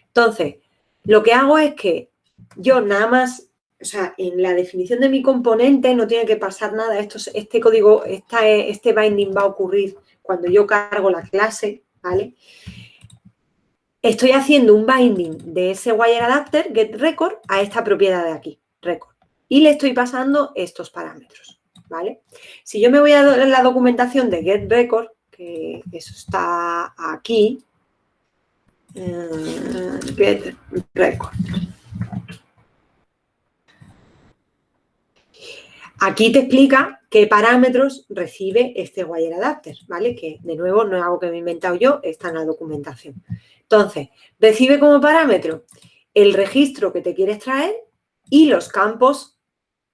Entonces, lo que hago es que yo nada más, o sea, en la definición de mi componente no tiene que pasar nada. Este código, este binding va a ocurrir cuando yo cargo la clase, ¿vale? Estoy haciendo un binding de ese wire adapter, getRecord, a esta propiedad de aquí, record. Y le estoy pasando estos parámetros, ¿vale? Si yo me voy a la documentación de getRecord, que eso está aquí, getRecord. Aquí te explica qué parámetros recibe este wire adapter, ¿vale? Que, de nuevo, no es algo que me he inventado yo, está en la documentación. Entonces, recibe como parámetro el registro que te quieres traer y los campos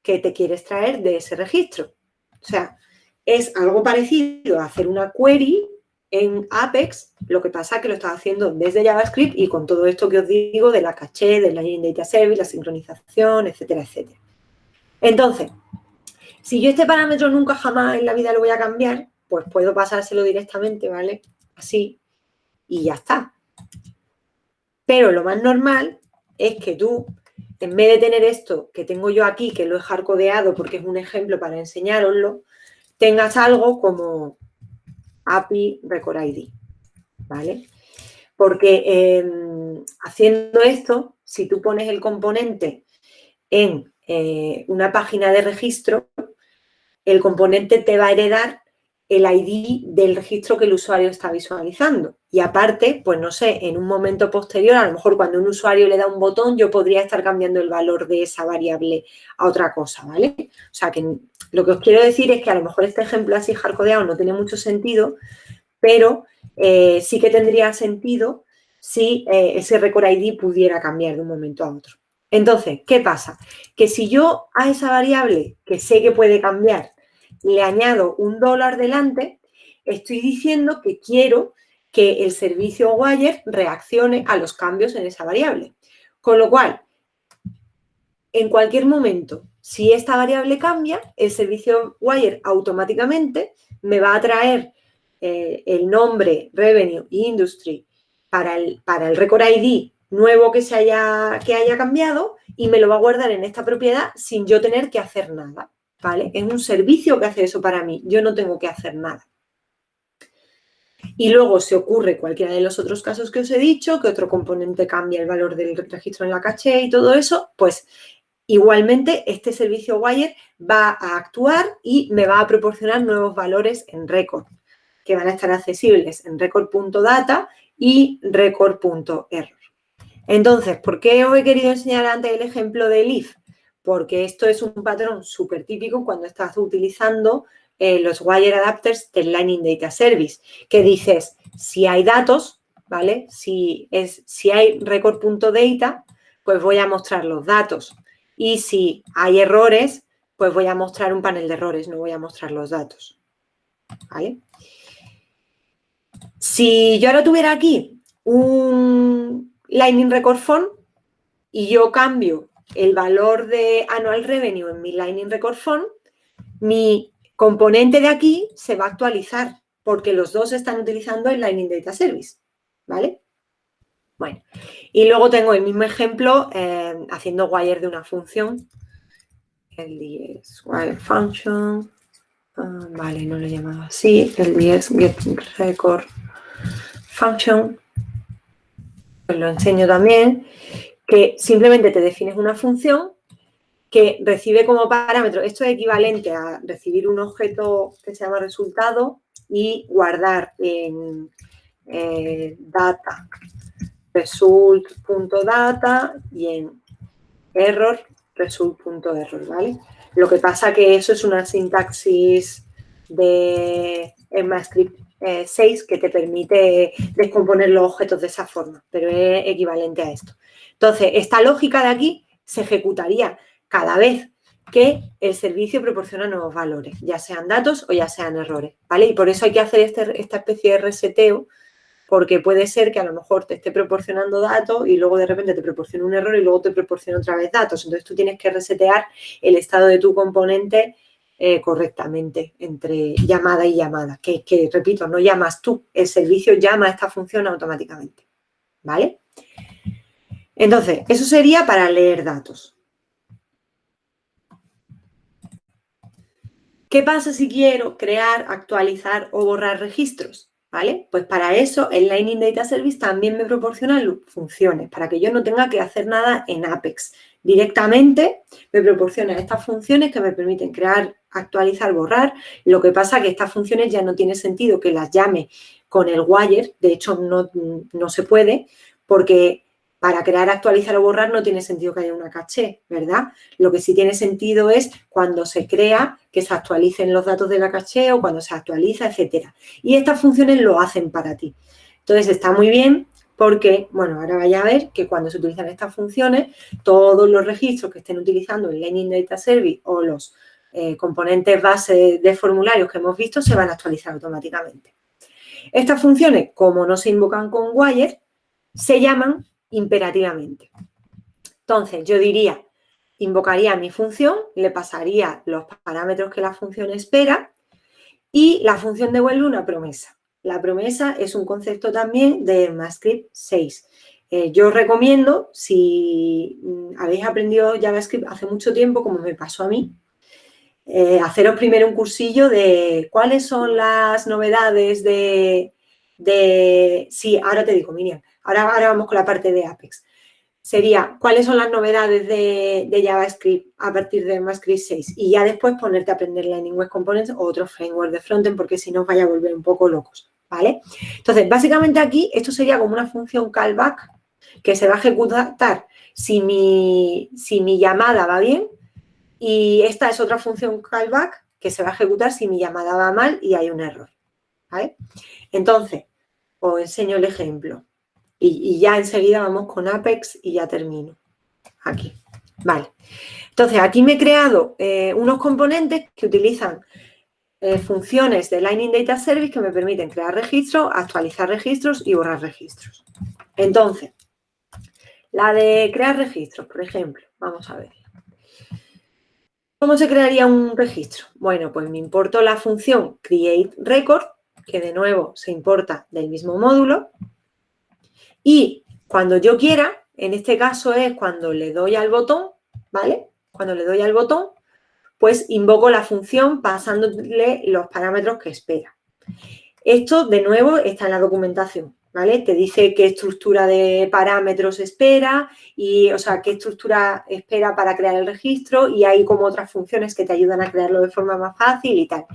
que te quieres traer de ese registro. O sea, es algo parecido a hacer una query en Apex, lo que pasa es que lo estás haciendo desde JavaScript y con todo esto que os digo de la caché, del Lightning Data Service, la sincronización, etcétera, etcétera. Entonces, si yo este parámetro nunca jamás en la vida lo voy a cambiar, pues puedo pasárselo directamente, ¿vale? Así, y ya está. Pero lo más normal es que tú, en vez de tener esto que tengo yo aquí, que lo he hardcodeado porque es un ejemplo para enseñároslo, tengas algo como API Record ID, ¿vale? Porque haciendo esto, si tú pones el componente en una página de registro, el componente te va a heredar el ID del registro que el usuario está visualizando. Y aparte, pues no sé, en un momento posterior, a lo mejor cuando un usuario le da un botón, yo podría estar cambiando el valor de esa variable a otra cosa, ¿vale? O sea, que lo que os quiero decir es que a lo mejor este ejemplo así hardcodeado no tiene mucho sentido, pero sí que tendría sentido si ese record ID pudiera cambiar de un momento a otro. Entonces, ¿qué pasa? Que si yo a esa variable que sé que puede cambiar le añado $1 delante, estoy diciendo que quiero que el servicio Wire reaccione a los cambios en esa variable. Con lo cual, en cualquier momento, si esta variable cambia, el servicio Wire automáticamente me va a traer el nombre, revenue e industry para el record ID nuevo que haya cambiado y me lo va a guardar en esta propiedad sin yo tener que hacer nada, ¿vale? Es un servicio que hace eso para mí, yo no tengo que hacer nada. Y luego se ocurre cualquiera de los otros casos que os he dicho, que otro componente cambia el valor del registro en la caché y todo eso, pues igualmente este servicio Wire va a actuar y me va a proporcionar nuevos valores en record, que van a estar accesibles en record.data y record.error. Entonces, ¿por qué os he querido enseñar antes el ejemplo del if? Porque esto es un patrón súper típico cuando estás utilizando los wire adapters del Lightning Data Service, que dices, si hay datos, ¿vale? Si hay record.data, pues voy a mostrar los datos. Y si hay errores, pues voy a mostrar un panel de errores, no voy a mostrar los datos, ¿vale? Si yo ahora tuviera aquí un Lightning Record Form y yo cambio el valor de Annual Revenue en mi Lightning Record Form, mi componente de aquí se va a actualizar porque los dos están utilizando el Lightning Data Service, ¿vale? Bueno, y luego tengo el mismo ejemplo haciendo wire de una función. El 10 wire function. Vale, no lo he llamado así. El 10 get record function. Os lo enseño también, que simplemente te defines una función que recibe como parámetro, esto es equivalente a recibir un objeto que se llama resultado y guardar en data result.data y en error result.error, ¿vale? Lo que pasa que eso es una sintaxis de ECMAScript 6 que te permite descomponer los objetos de esa forma, pero es equivalente a esto. Entonces, esta lógica de aquí se ejecutaría cada vez que el servicio proporciona nuevos valores, ya sean datos o ya sean errores, ¿vale? Y por eso hay que hacer esta especie de reseteo, porque puede ser que a lo mejor te esté proporcionando datos y luego de repente te proporcione un error y luego te proporcione otra vez datos. Entonces, tú tienes que resetear el estado de tu componente correctamente entre llamada y llamada. Que, repito, no llamas tú, el servicio llama a esta función automáticamente, ¿vale? Entonces, eso sería para leer datos. ¿Qué pasa si quiero crear, actualizar o borrar registros? ¿Vale? Pues para eso el Lightning Data Service también me proporciona funciones, para que yo no tenga que hacer nada en Apex. Directamente me proporciona estas funciones que me permiten crear, actualizar, borrar. Lo que pasa es que estas funciones ya no tiene sentido que las llame con el wire, de hecho no se puede, porque para crear, actualizar o borrar no tiene sentido que haya una caché, ¿verdad? Lo que sí tiene sentido es cuando se crea que se actualicen los datos de la caché o cuando se actualiza, etcétera. Y estas funciones lo hacen para ti. Entonces, está muy bien porque, bueno, ahora vaya a ver que cuando se utilizan estas funciones, todos los registros que estén utilizando el Lightning Data Service o los componentes base de formularios que hemos visto se van a actualizar automáticamente. Estas funciones, como no se invocan con wire, se llaman imperativamente. Entonces, yo diría, invocaría mi función, le pasaría los parámetros que la función espera y la función devuelve una promesa. La promesa es un concepto también de ECMAScript 6. Yo recomiendo, si habéis aprendido JavaScript hace mucho tiempo, como me pasó a mí, haceros primero un cursillo de cuáles son las novedades sí, ahora te digo, Miriam, ahora vamos con la parte de Apex. Sería, ¿cuáles son las novedades de JavaScript a partir de ECMAScript 6? Y ya después ponerte a aprender Lightning Web Components o otro framework de frontend, porque si no os vaya a volver un poco locos, ¿vale? Entonces, básicamente aquí, esto sería como una función callback que se va a ejecutar si mi llamada va bien, y esta es otra función callback que se va a ejecutar si mi llamada va mal y hay un error, ¿vale? Entonces, os enseño el ejemplo. Y ya enseguida vamos con Apex y ya termino. Aquí. Vale. Entonces, aquí me he creado unos componentes que utilizan funciones de Lightning Data Service que me permiten crear registros, actualizar registros y borrar registros. Entonces, la de crear registros, por ejemplo, vamos a ver. ¿Cómo se crearía un registro? Bueno, pues me importo la función createRecord, que de nuevo se importa del mismo módulo. Y cuando yo quiera, en este caso es cuando le doy al botón, ¿vale? Cuando le doy al botón, pues invoco la función pasándole los parámetros que espera. Esto, de nuevo, está en la documentación, ¿vale? Te dice qué estructura de parámetros espera y, o sea, qué estructura espera para crear el registro y hay como otras funciones que te ayudan a crearlo de forma más fácil y tal.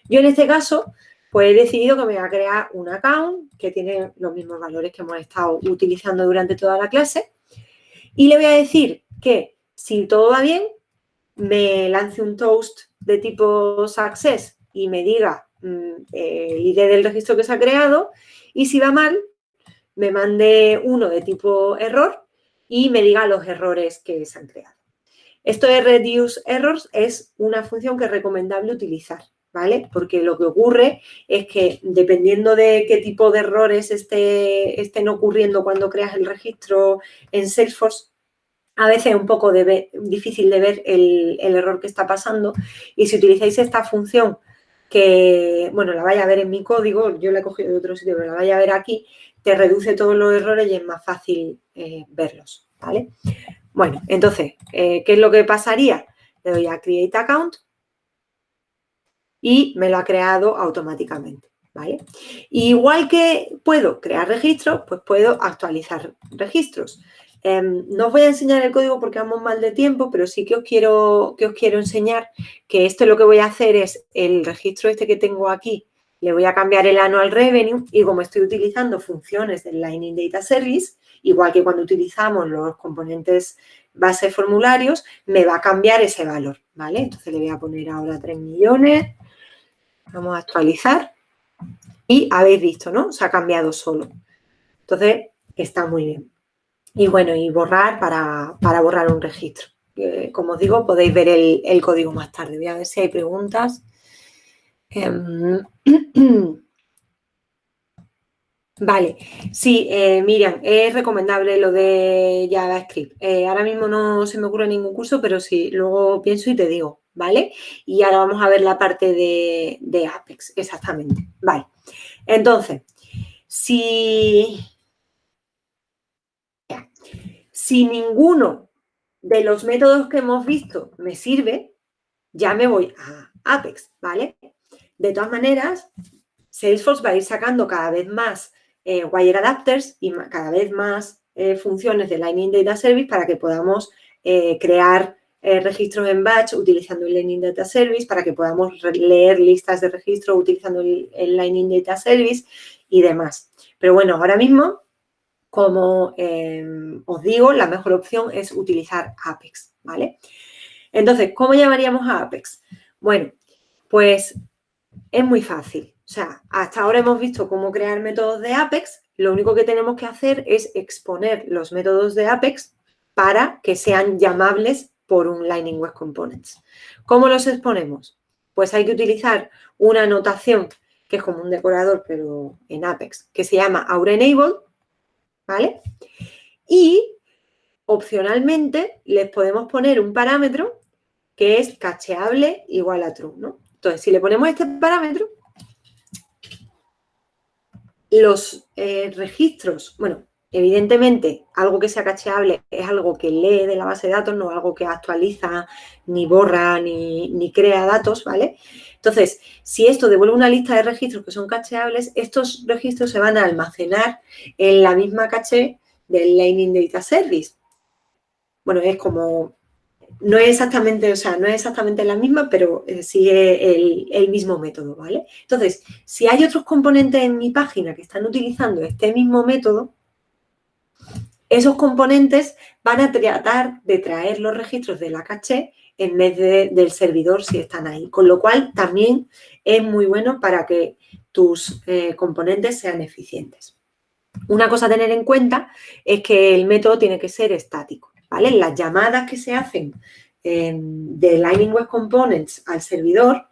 Yo, en este caso, pues he decidido que me voy a crear un account que tiene los mismos valores que hemos estado utilizando durante toda la clase y le voy a decir que si todo va bien, me lance un toast de tipo success y me diga el ID del registro que se ha creado y si va mal, me mande uno de tipo error y me diga los errores que se han creado. Esto de reduce errors es una función que es recomendable utilizar, ¿vale? Porque lo que ocurre es que dependiendo de qué tipo de errores estén ocurriendo cuando creas el registro en Salesforce, a veces es un poco difícil de ver el error que está pasando y si utilizáis esta función que, bueno, la vaya a ver en mi código, yo la he cogido de otro sitio, pero la vaya a ver aquí, te reduce todos los errores y es más fácil verlos, ¿vale? Bueno, entonces, ¿qué es lo que pasaría? Le doy a Create Account y me lo ha creado automáticamente, ¿vale? Igual que puedo crear registros, pues puedo actualizar registros. No os voy a enseñar el código porque vamos mal de tiempo, pero sí que os quiero enseñar que esto lo que voy a hacer es el registro este que tengo aquí, le voy a cambiar el annual revenue y como estoy utilizando funciones del Lightning Data Service, igual que cuando utilizamos los componentes base formularios, me va a cambiar ese valor, ¿vale? Entonces le voy a poner ahora 3 millones, vamos a actualizar y habéis visto, ¿no? Se ha cambiado solo. Entonces, está muy bien. Y bueno, y borrar para borrar un registro. Como os digo, podéis ver el código más tarde. Voy a ver si hay preguntas. Vale, sí, Miriam, es recomendable lo de JavaScript. Ahora mismo no se me ocurre ningún curso, pero sí, luego pienso y te digo, ¿vale? Y ahora vamos a ver la parte de Apex, exactamente. Vale, entonces, si ninguno de los métodos que hemos visto me sirve, ya me voy a Apex, ¿vale? De todas maneras, Salesforce va a ir sacando cada vez más wire adapters y cada vez más funciones de Lightning Data Service para que podamos crear registros en batch utilizando el Lightning Data Service, para que podamos leer listas de registros utilizando el Lightning Data Service y demás. Pero bueno, ahora mismo, como os digo, la mejor opción es utilizar Apex, ¿vale? Entonces, ¿cómo llamaríamos a Apex? Bueno, pues es muy fácil. O sea, hasta ahora hemos visto cómo crear métodos de Apex. Lo único que tenemos que hacer es exponer los métodos de Apex para que sean llamables por un Lightning Web Components. ¿Cómo los exponemos? Pues hay que utilizar una notación que es como un decorador, pero en Apex, que se llama AureEnable, ¿vale? Y opcionalmente les podemos poner un parámetro que es cacheable igual a true, ¿no? Entonces, si le ponemos este parámetro, los registros, bueno, evidentemente, algo que sea cacheable es algo que lee de la base de datos, no algo que actualiza, ni borra, ni crea datos, ¿vale? Entonces, si esto devuelve una lista de registros que son cacheables, estos registros se van a almacenar en la misma caché del Lightning Data Service. Bueno, es como, no es exactamente, o sea, no es exactamente la misma, pero sigue el mismo método, ¿vale? Entonces, si hay otros componentes en mi página que están utilizando este mismo método, esos componentes van a tratar de traer los registros de la caché en vez del servidor si están ahí. Con lo cual, también es muy bueno para que tus componentes sean eficientes. Una cosa a tener en cuenta es que el método tiene que ser estático, ¿vale? Las llamadas que se hacen de Lightning Web Components al servidor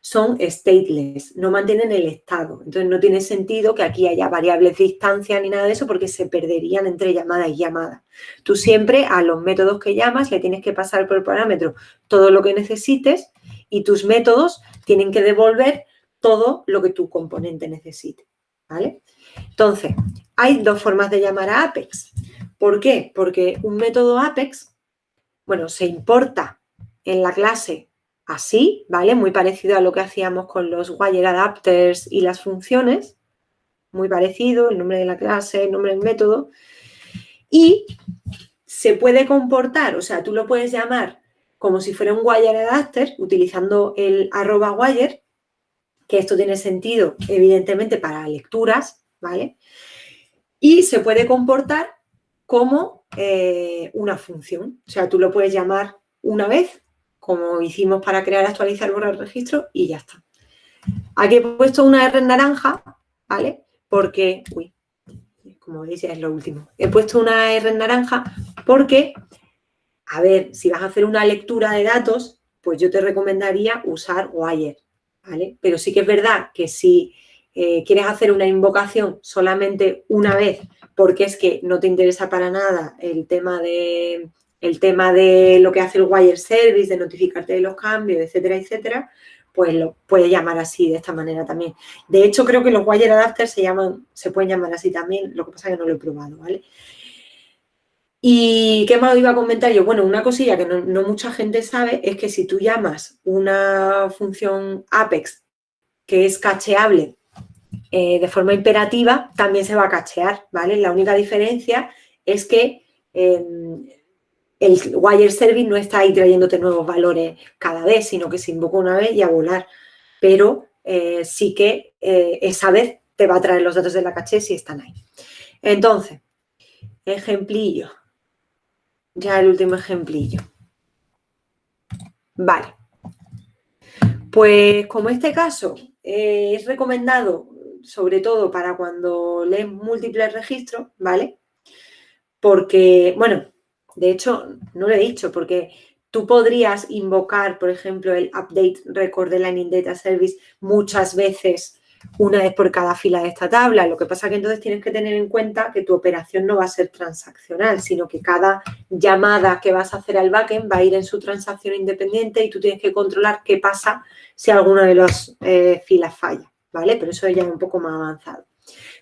son stateless, no mantienen el estado. Entonces, no tiene sentido que aquí haya variables de distancia ni nada de eso porque se perderían entre llamada y llamada. Tú siempre a los métodos que llamas le tienes que pasar por el parámetro todo lo que necesites y tus métodos tienen que devolver todo lo que tu componente necesite, ¿vale? Entonces, hay dos formas de llamar a Apex. ¿Por qué? Porque un método Apex, bueno, se importa en la clase así, ¿vale? Muy parecido a lo que hacíamos con los wire adapters y las funciones. Muy parecido, el nombre de la clase, el nombre del método. Y se puede comportar, o sea, tú lo puedes llamar como si fuera un wire adapter utilizando el @wire, que esto tiene sentido, evidentemente, para lecturas, ¿vale? Y se puede comportar como una función. O sea, tú lo puedes llamar una vez, como hicimos para crear, actualizar, borrar registro y ya está. Aquí he puesto una R en naranja, ¿vale? Porque, uy, como veis ya es lo último. He puesto una R en naranja porque, a ver, si vas a hacer una lectura de datos, pues yo te recomendaría usar wire, ¿vale? Pero sí que es verdad que si quieres hacer una invocación solamente una vez porque es que no te interesa para nada el tema de lo que hace el wire service, de notificarte de los cambios, etcétera, etcétera, pues lo puedes llamar así, de esta manera también. De hecho, creo que los wire adapters se pueden llamar así también, lo que pasa es que no lo he probado, ¿vale? ¿Y qué más os iba a comentar yo? Bueno, una cosilla que no mucha gente sabe es que si tú llamas una función Apex que es cacheable de forma imperativa, también se va a cachear, ¿vale? La única diferencia es que el wire service no está ahí trayéndote nuevos valores cada vez, sino que se invoca una vez y a volar. Pero sí que esa vez te va a traer los datos de la caché si están ahí. Entonces, ejemplillo. Ya el último ejemplillo. Vale. Pues como este caso es recomendado sobre todo para cuando lees múltiples registros, ¿vale? Porque, bueno, de hecho, no lo he dicho, porque tú podrías invocar, por ejemplo, el update record de Lightning Data Service muchas veces, una vez por cada fila de esta tabla. Lo que pasa es que entonces tienes que tener en cuenta que tu operación no va a ser transaccional, sino que cada llamada que vas a hacer al backend va a ir en su transacción independiente y tú tienes que controlar qué pasa si alguna de las filas falla, ¿vale? Pero eso ya es un poco más avanzado.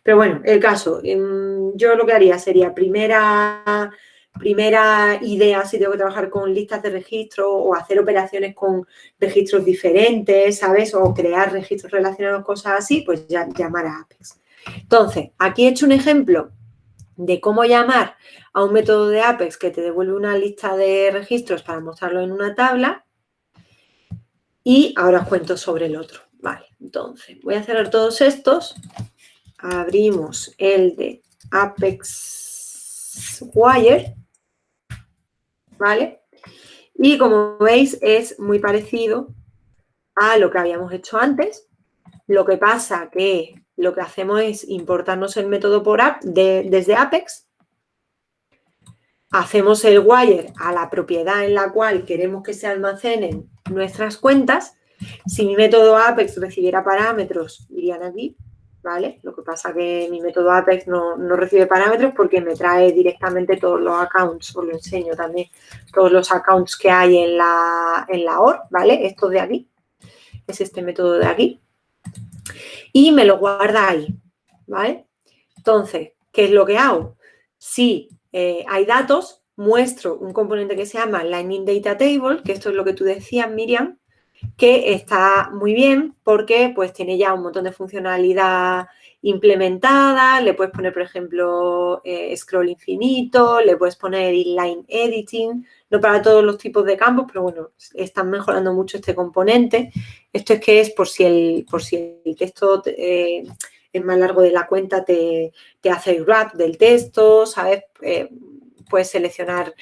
Pero bueno, el caso, yo lo que haría sería primera idea, si tengo que trabajar con listas de registro o hacer operaciones con registros diferentes, ¿sabes? O crear registros relacionados, cosas así, pues ya llamar a Apex. Entonces, aquí he hecho un ejemplo de cómo llamar a un método de Apex que te devuelve una lista de registros para mostrarlo en una tabla. Y ahora os cuento sobre el otro. Vale, entonces voy a cerrar todos estos. Abrimos el de Apex Wire, ¿vale? Y como veis es muy parecido a lo que habíamos hecho antes. Lo que pasa que lo que hacemos es importarnos el método desde Apex. Hacemos el wire a la propiedad en la cual queremos que se almacenen nuestras cuentas. Si mi método Apex recibiera parámetros, irían aquí, ¿vale? Lo que pasa que mi método Apex no recibe parámetros porque me trae directamente todos los accounts, os lo enseño también, todos los accounts que hay en la OR, ¿vale? Estos de aquí, es este método de aquí. Y me lo guarda ahí, ¿vale? Entonces, ¿qué es lo que hago? Si hay datos, muestro un componente que se llama Lightning Data Table, que esto es lo que tú decías, Miriam, que está muy bien porque pues tiene ya un montón de funcionalidad implementada, le puedes poner, por ejemplo, scroll infinito, le puedes poner inline editing, no para todos los tipos de campos, pero bueno, están mejorando mucho este componente. Esto es que es por si el texto es más largo de la cuenta, te hace el wrap del texto, ¿sabes? Puedes seleccionar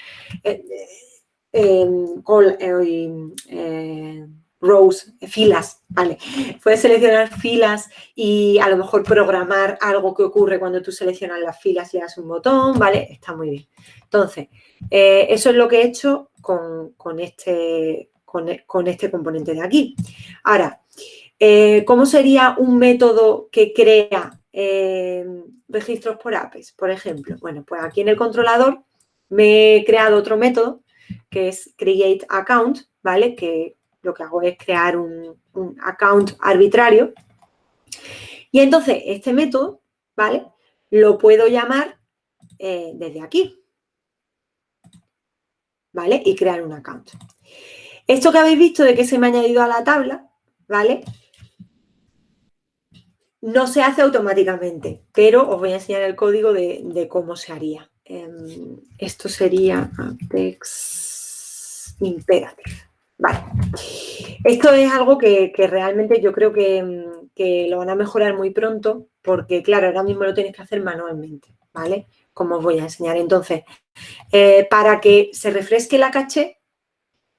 rows, filas, ¿vale? Puedes seleccionar filas y a lo mejor programar algo que ocurre cuando tú seleccionas las filas y le das un botón, ¿vale? Está muy bien. Entonces, eso es lo que he hecho con este componente de aquí. Ahora, ¿cómo sería un método que crea registros por Apex, por ejemplo? Bueno, pues aquí en el controlador me he creado otro método que es create account, ¿vale? Que lo que hago es crear un account arbitrario. Y entonces este método, ¿vale? Lo puedo llamar desde aquí, ¿vale? Y crear un account. Esto que habéis visto de que se me ha añadido a la tabla, ¿vale? No se hace automáticamente, pero os voy a enseñar el código de cómo se haría. Esto sería Apex Imperative. Vale. Esto es algo que realmente yo creo que lo van a mejorar muy pronto porque, claro, ahora mismo lo tenéis que hacer manualmente, ¿vale? Como os voy a enseñar. Entonces, para que se refresque la caché,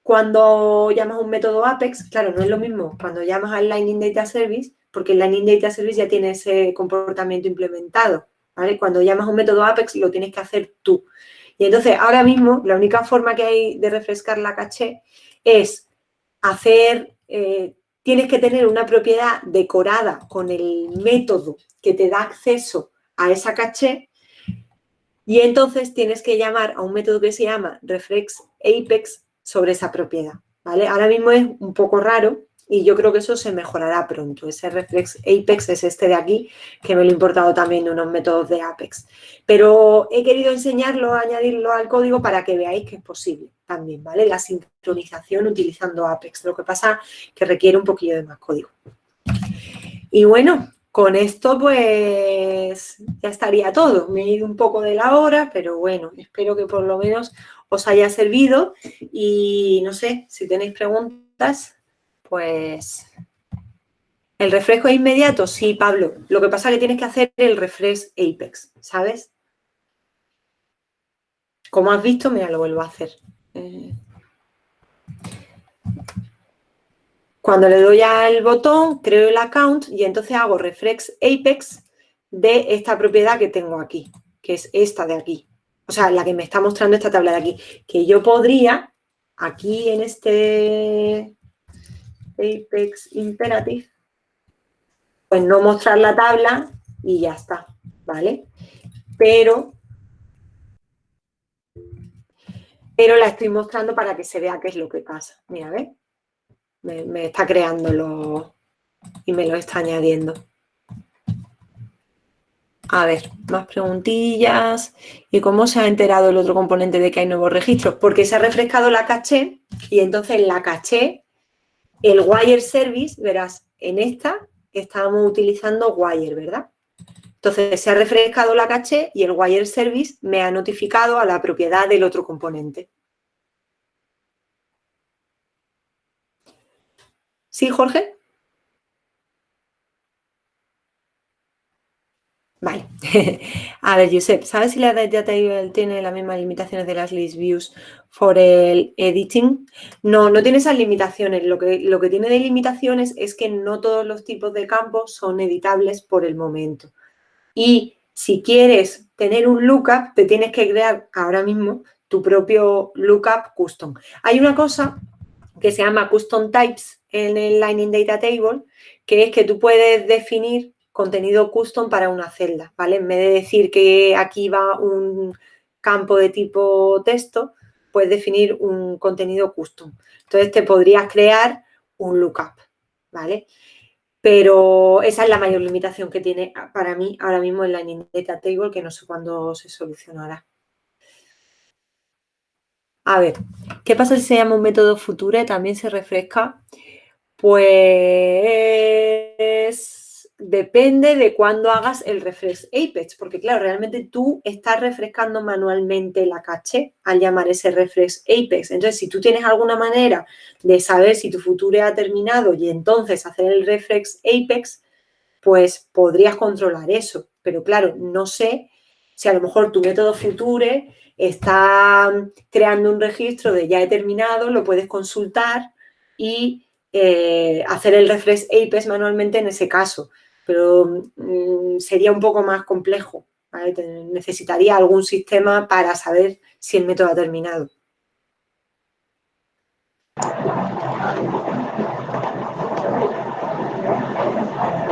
cuando llamas a un método Apex, claro, no es lo mismo cuando llamas al Lightning Data Service, porque el Lightning Data Service ya tiene ese comportamiento implementado, ¿vale? Cuando llamas a un método Apex lo tienes que hacer tú. Y entonces, ahora mismo, la única forma que hay de refrescar la caché es tienes que tener una propiedad decorada con el método que te da acceso a esa caché y entonces tienes que llamar a un método que se llama refresh Apex sobre esa propiedad, ¿vale? Ahora mismo es un poco raro y yo creo que eso se mejorará pronto. Ese refresh Apex es este de aquí, que me lo he importado también de unos métodos de Apex. Pero he querido enseñarlo, añadirlo al código para que veáis que es posible también, ¿vale? La sincronización utilizando Apex. Lo que pasa es que requiere un poquillo de más código. Y bueno, con esto pues ya estaría todo. Me he ido un poco de la hora, pero bueno, espero que por lo menos os haya servido y no sé, si tenéis preguntas, pues ¿El refresco es inmediato? Sí, Pablo. Lo que pasa es que tienes que hacer el refresh Apex, ¿sabes? Como has visto, mira, lo vuelvo a hacer. Cuando le doy al botón, creo el account y entonces hago refresh Apex de esta propiedad que tengo aquí, que es esta de aquí. O sea, la que me está mostrando esta tabla de aquí. Que yo podría, aquí en este Apex Imperative, pues no mostrar la tabla y ya está, ¿vale? Pero la estoy mostrando para que se vea qué es lo que pasa. Mira, ¿ves? Me está creando y me lo está añadiendo. A ver, más preguntillas. ¿Y cómo se ha enterado el otro componente de que hay nuevos registros? Porque se ha refrescado la caché y entonces en la caché, el wire service, verás, en esta estábamos utilizando wire, ¿verdad? Entonces se ha refrescado la caché y el wire service me ha notificado a la propiedad del otro componente. ¿Sí, Jorge? Vale. A ver, Josep, ¿sabes si la data table tiene las mismas limitaciones de las list views for el editing? No, no tiene esas limitaciones. Lo que tiene de limitaciones es que no todos los tipos de campos son editables por el momento. Y si quieres tener un lookup, te tienes que crear ahora mismo tu propio lookup custom. Hay una cosa que se llama custom types en el Lightning Data Table, que es que tú puedes definir contenido custom para una celda, ¿vale? En vez de decir que aquí va un campo de tipo texto, puedes definir un contenido custom. Entonces, te podrías crear un lookup, ¿vale? Pero esa es la mayor limitación que tiene para mí ahora mismo el Lightning Data Table, que no sé cuándo se solucionará. A ver, ¿qué pasa si se llama un método future? También se refresca. Pues depende de cuándo hagas el refresh Apex, porque claro, realmente tú estás refrescando manualmente la caché al llamar ese refresh Apex. Entonces, si tú tienes alguna manera de saber si tu future ha terminado y entonces hacer el refresh Apex, pues podrías controlar eso. Pero claro, no sé si a lo mejor tu método future está creando un registro de ya he terminado, lo puedes consultar y hacer el refresh Apex manualmente en ese caso. Pero sería un poco más complejo, ¿vale? Necesitaría algún sistema para saber si el método ha terminado.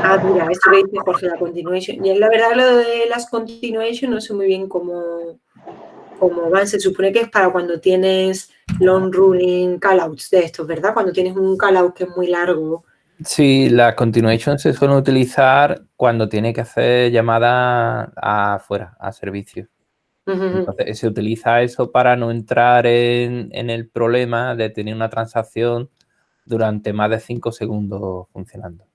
Ah, mira, esto que dice Jorge, la continuation. Y la verdad, lo de las continuation no sé muy bien cómo van. Se supone que es para cuando tienes long running callouts de estos, ¿verdad? Cuando tienes un callout que es muy largo. Sí, las continuations se suelen utilizar cuando tiene que hacer llamadas afuera, a servicio. Entonces, se utiliza eso para no entrar en el problema de tener una transacción durante más de 5 segundos funcionando.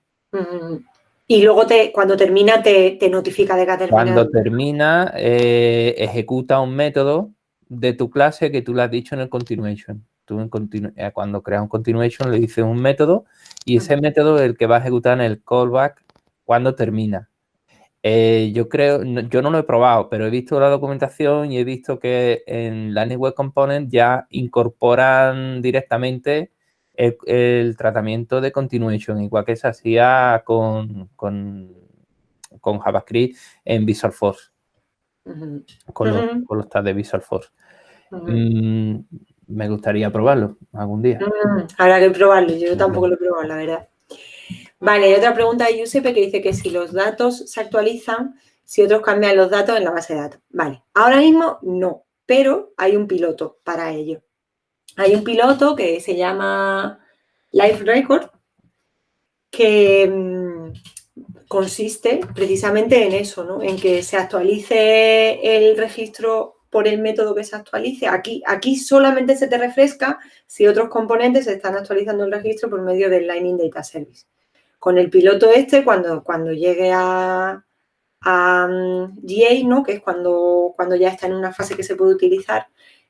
Y luego cuando termina te notifica de que ha terminado. Cuando termina, ejecuta un método de tu clase que tú le has dicho en el continuation. Tú cuando creas un continuation le dices un método y ese método es el que va a ejecutar en el callback cuando termina. Yo creo, yo no lo he probado, pero he visto la documentación y he visto que en Lightning Web Component ya incorporan directamente el tratamiento de continuation, igual que se hacía con JavaScript en Visual Force, con los tags de Visual Force. Me gustaría probarlo algún día. Habrá que probarlo, yo tampoco lo he probado, la verdad. Vale, hay otra pregunta de Giuseppe que dice que si los datos se actualizan, si otros cambian los datos en la base de datos. Vale, ahora mismo no, pero hay un piloto para ello. Hay un piloto que se llama Live Record, que consiste precisamente en eso, ¿no? En que se actualice el registro por el método que se actualice. Aquí solamente se te refresca si otros componentes se están actualizando el registro por medio del Lightning Data Service. Con el piloto cuando llegue a GA, ¿no? Que es cuando ya está en una fase que se puede utilizar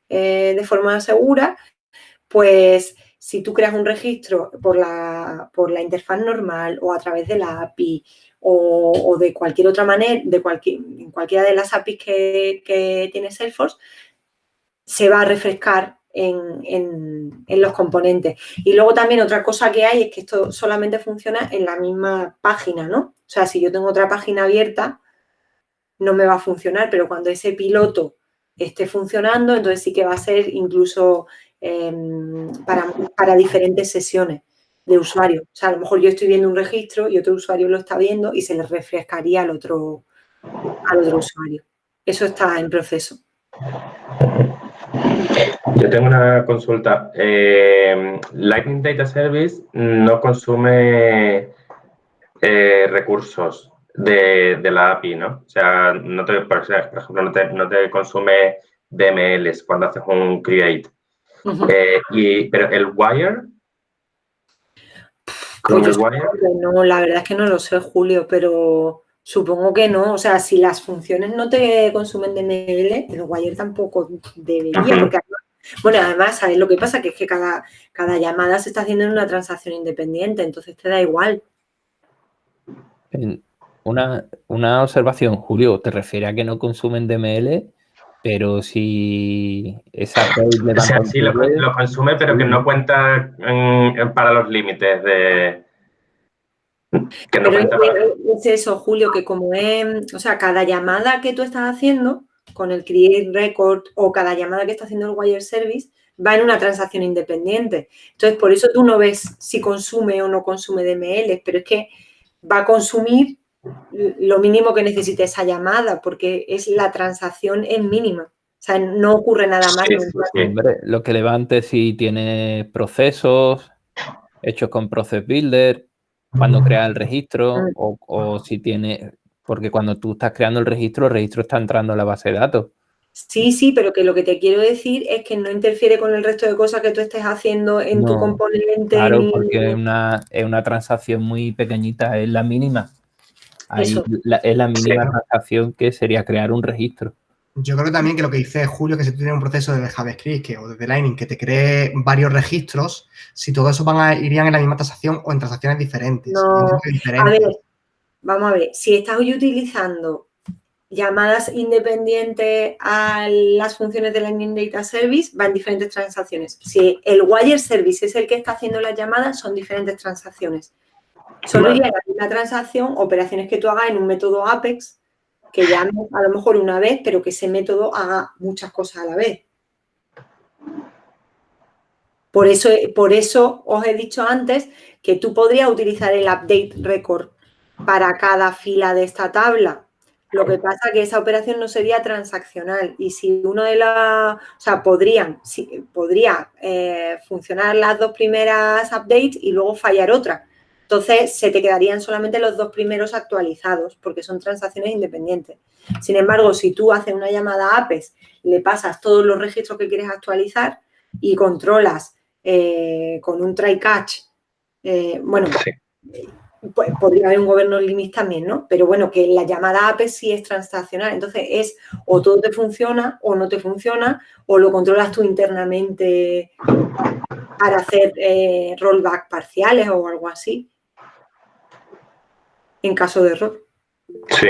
de forma segura, pues si tú creas un registro por la interfaz normal o a través de la API o de cualquier otra manera, en cualquiera de las APIs que tiene Salesforce, se va a refrescar en los componentes. Y luego también otra cosa que hay es que esto solamente funciona en la misma página, ¿no? O sea, si yo tengo otra página abierta, no me va a funcionar, pero cuando ese piloto esté funcionando, entonces sí que va a ser incluso para diferentes sesiones de usuario. O sea, a lo mejor yo estoy viendo un registro y otro usuario lo está viendo y se le refrescaría al otro usuario. Eso está en proceso. Yo tengo una consulta. Lightning Data Service no consume recursos de la API, ¿no? O sea, por ejemplo, no te consume DMLs cuando haces un create. Pero el wire, con Pues el wire, no, la verdad es que no lo sé, Julio, pero supongo que no. O sea, si las funciones no te consumen DML, el wire tampoco debería, porque bueno, además, ¿sabes lo que pasa? Que es que cada llamada se está haciendo en una transacción independiente, entonces te da igual. Una observación, Julio, te refiere a que no consumen DML, pero si esa page le o sea, sí lo consume, pero que no cuenta para los límites de... Que no Pero cuenta es eso, Julio, que como es, o sea, cada llamada que tú estás haciendo con el create record o cada llamada que está haciendo el wire service va en una transacción independiente. Entonces, por eso tú no ves si consume o no consume DML, pero es que va a consumir lo mínimo que necesite esa llamada porque es la transacción es mínima. O sea, no ocurre nada más. Sí. Hombre, lo que levante si tiene procesos hechos con Process Builder, cuando crea el registro o si tiene... Porque cuando tú estás creando el registro está entrando en la base de datos. Sí, pero que lo que te quiero decir es que no interfiere con el resto de cosas que tú estés haciendo en tu componente. Claro, porque es una transacción muy pequeñita, es la mínima. Ahí es la mínima transacción que sería crear un registro. Yo creo también que lo que dice Julio, que si tú tienes un proceso de JavaScript o de Lightning que te cree varios registros, si todo eso irían en la misma transacción o en transacciones diferentes. No, a ver, vamos a ver, si estás utilizando llamadas independientes a las funciones de Lightning Data Service, van diferentes transacciones. Si el wire service es el que está haciendo las llamadas, son diferentes transacciones. Solo iría la misma transacción, operaciones que tú hagas en un método Apex, que llames a lo mejor una vez, pero que ese método haga muchas cosas a la vez. Por eso os he dicho antes que tú podrías utilizar el update record para cada fila de esta tabla. Lo que pasa es que esa operación no sería transaccional y si uno de las... O sea, podría funcionar las dos primeras updates y luego fallar otra. Entonces, se te quedarían solamente los dos primeros actualizados porque son transacciones independientes. Sin embargo, si tú haces una llamada a Apex, le pasas todos los registros que quieres actualizar y controlas con un try catch, pues podría haber un governor limit también, ¿no? Pero bueno, que la llamada Apex sí es transaccional. Entonces, es o todo te funciona o no te funciona o lo controlas tú internamente para hacer rollback parciales o algo así. En caso de error. Sí.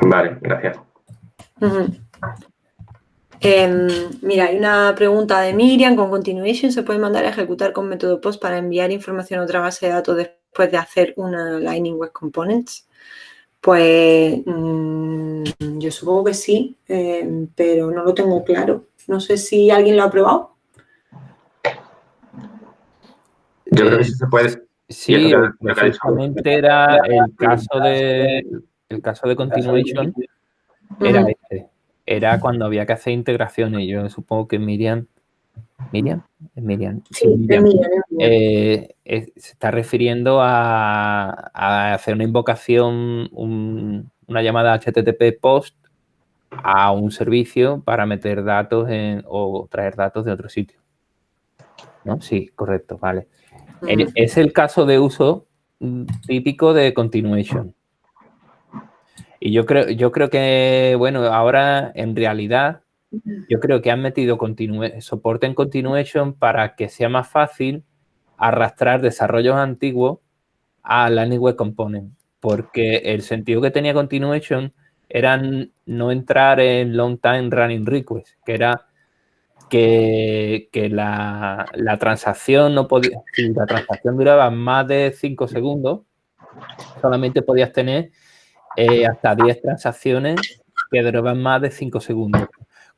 Vale, gracias. Mira, hay una pregunta de Miriam. ¿Con continuation se puede mandar a ejecutar con método post para enviar información a otra base de datos después de hacer una Lightning Web Components? Pues yo supongo que sí, pero no lo tengo claro. No sé si alguien lo ha probado. Yo creo que sí se puede. Sí, precisamente era el caso de continuation, era este. Era cuando había que hacer integraciones. Yo supongo que Miriam. Sí, se está refiriendo a hacer una invocación, una llamada HTTP POST a un servicio para meter datos o traer datos de otro sitio. ¿No? Sí, correcto, vale. Es el caso de uso típico de continuation. Y yo creo que, bueno, ahora en realidad yo creo que han metido soporte en continuation para que sea más fácil arrastrar desarrollos antiguos a la Anyway Component, porque el sentido que tenía continuation era no entrar en long time running request, que era que la transacción no podía, si la transacción duraba más de 5 segundos, solamente podías tener hasta 10 transacciones que duraban más de 5 segundos.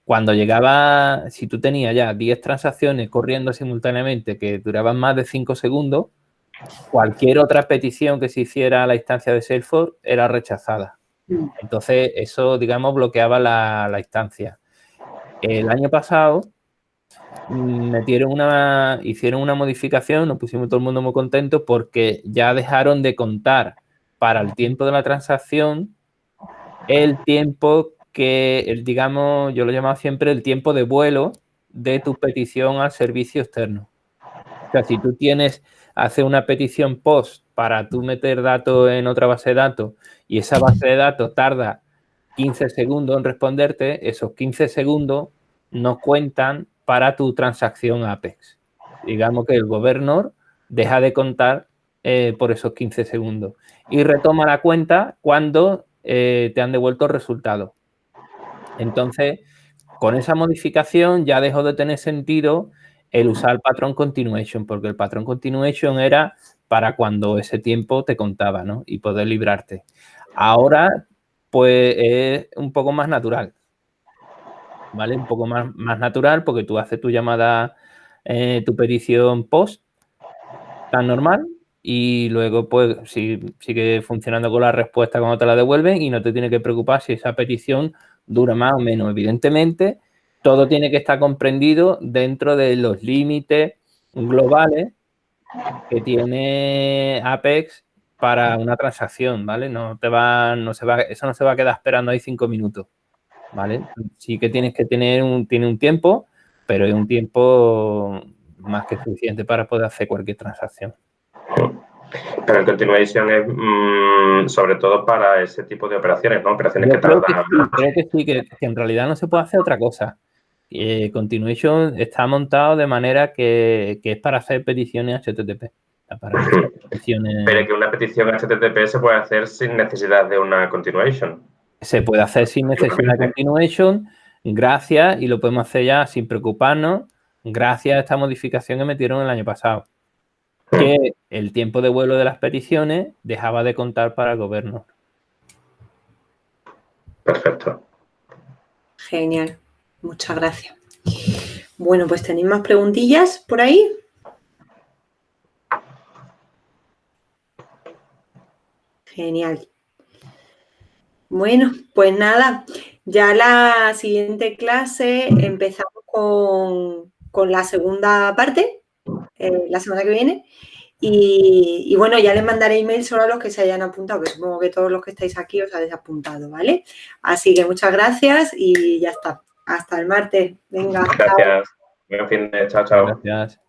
Cuando llegaba, si tú tenías ya 10 transacciones corriendo simultáneamente que duraban más de 5 segundos, cualquier otra petición que se hiciera a la instancia de Salesforce era rechazada. Entonces, eso, digamos, bloqueaba la instancia. El año pasado hicieron una modificación, nos pusimos todo el mundo muy contento porque ya dejaron de contar para el tiempo de la transacción el tiempo digamos, yo lo llamaba siempre el tiempo de vuelo de tu petición al servicio externo. O sea, si tú haces una petición POST para tú meter datos en otra base de datos y esa base de datos tarda 15 segundos en responderte, esos 15 segundos no cuentan para tu transacción Apex. Digamos que el gobernador deja de contar por esos 15 segundos y retoma la cuenta cuando te han devuelto el resultado. Entonces, con esa modificación ya dejó de tener sentido el usar el patrón continuation, porque el patrón continuation era para cuando ese tiempo te contaba, ¿no? Y poder librarte. Ahora, pues, es un poco más natural, ¿vale? Un poco más natural porque tú haces tu llamada, tu petición post tan normal y luego, pues, sigue funcionando con la respuesta cuando te la devuelven y no te tienes que preocupar si esa petición dura más o menos. Evidentemente, todo tiene que estar comprendido dentro de los límites globales que tiene Apex para una transacción, ¿vale? Eso no se va a quedar esperando ahí 5 minutos, ¿vale? Sí que tienes que tiene un tiempo, pero es un tiempo más que suficiente para poder hacer cualquier transacción. Pero el continuation es sobre todo para ese tipo de operaciones, ¿no? Operaciones que tardan. Creo que sí, que en realidad no se puede hacer otra cosa. Continuation está montado de manera que es para hacer peticiones HTTP. Pero que una petición HTTP se puede hacer sin necesidad de una continuation. Se puede hacer sin necesidad de continuation, gracias, y lo podemos hacer ya sin preocuparnos, gracias a esta modificación que metieron el año pasado. Que el tiempo de vuelo de las peticiones dejaba de contar para el gobierno. Perfecto. Genial. Muchas gracias. Bueno, pues ¿tenéis más preguntillas por ahí? Genial. Bueno, pues nada, ya la siguiente clase empezamos con la segunda parte, la semana que viene. Y bueno, ya les mandaré email solo a los que se hayan apuntado, que supongo que todos los que estáis aquí os habéis apuntado, ¿vale? Así que muchas gracias y ya está. Hasta el martes. Venga. Gracias. Buen fin de chao. Gracias.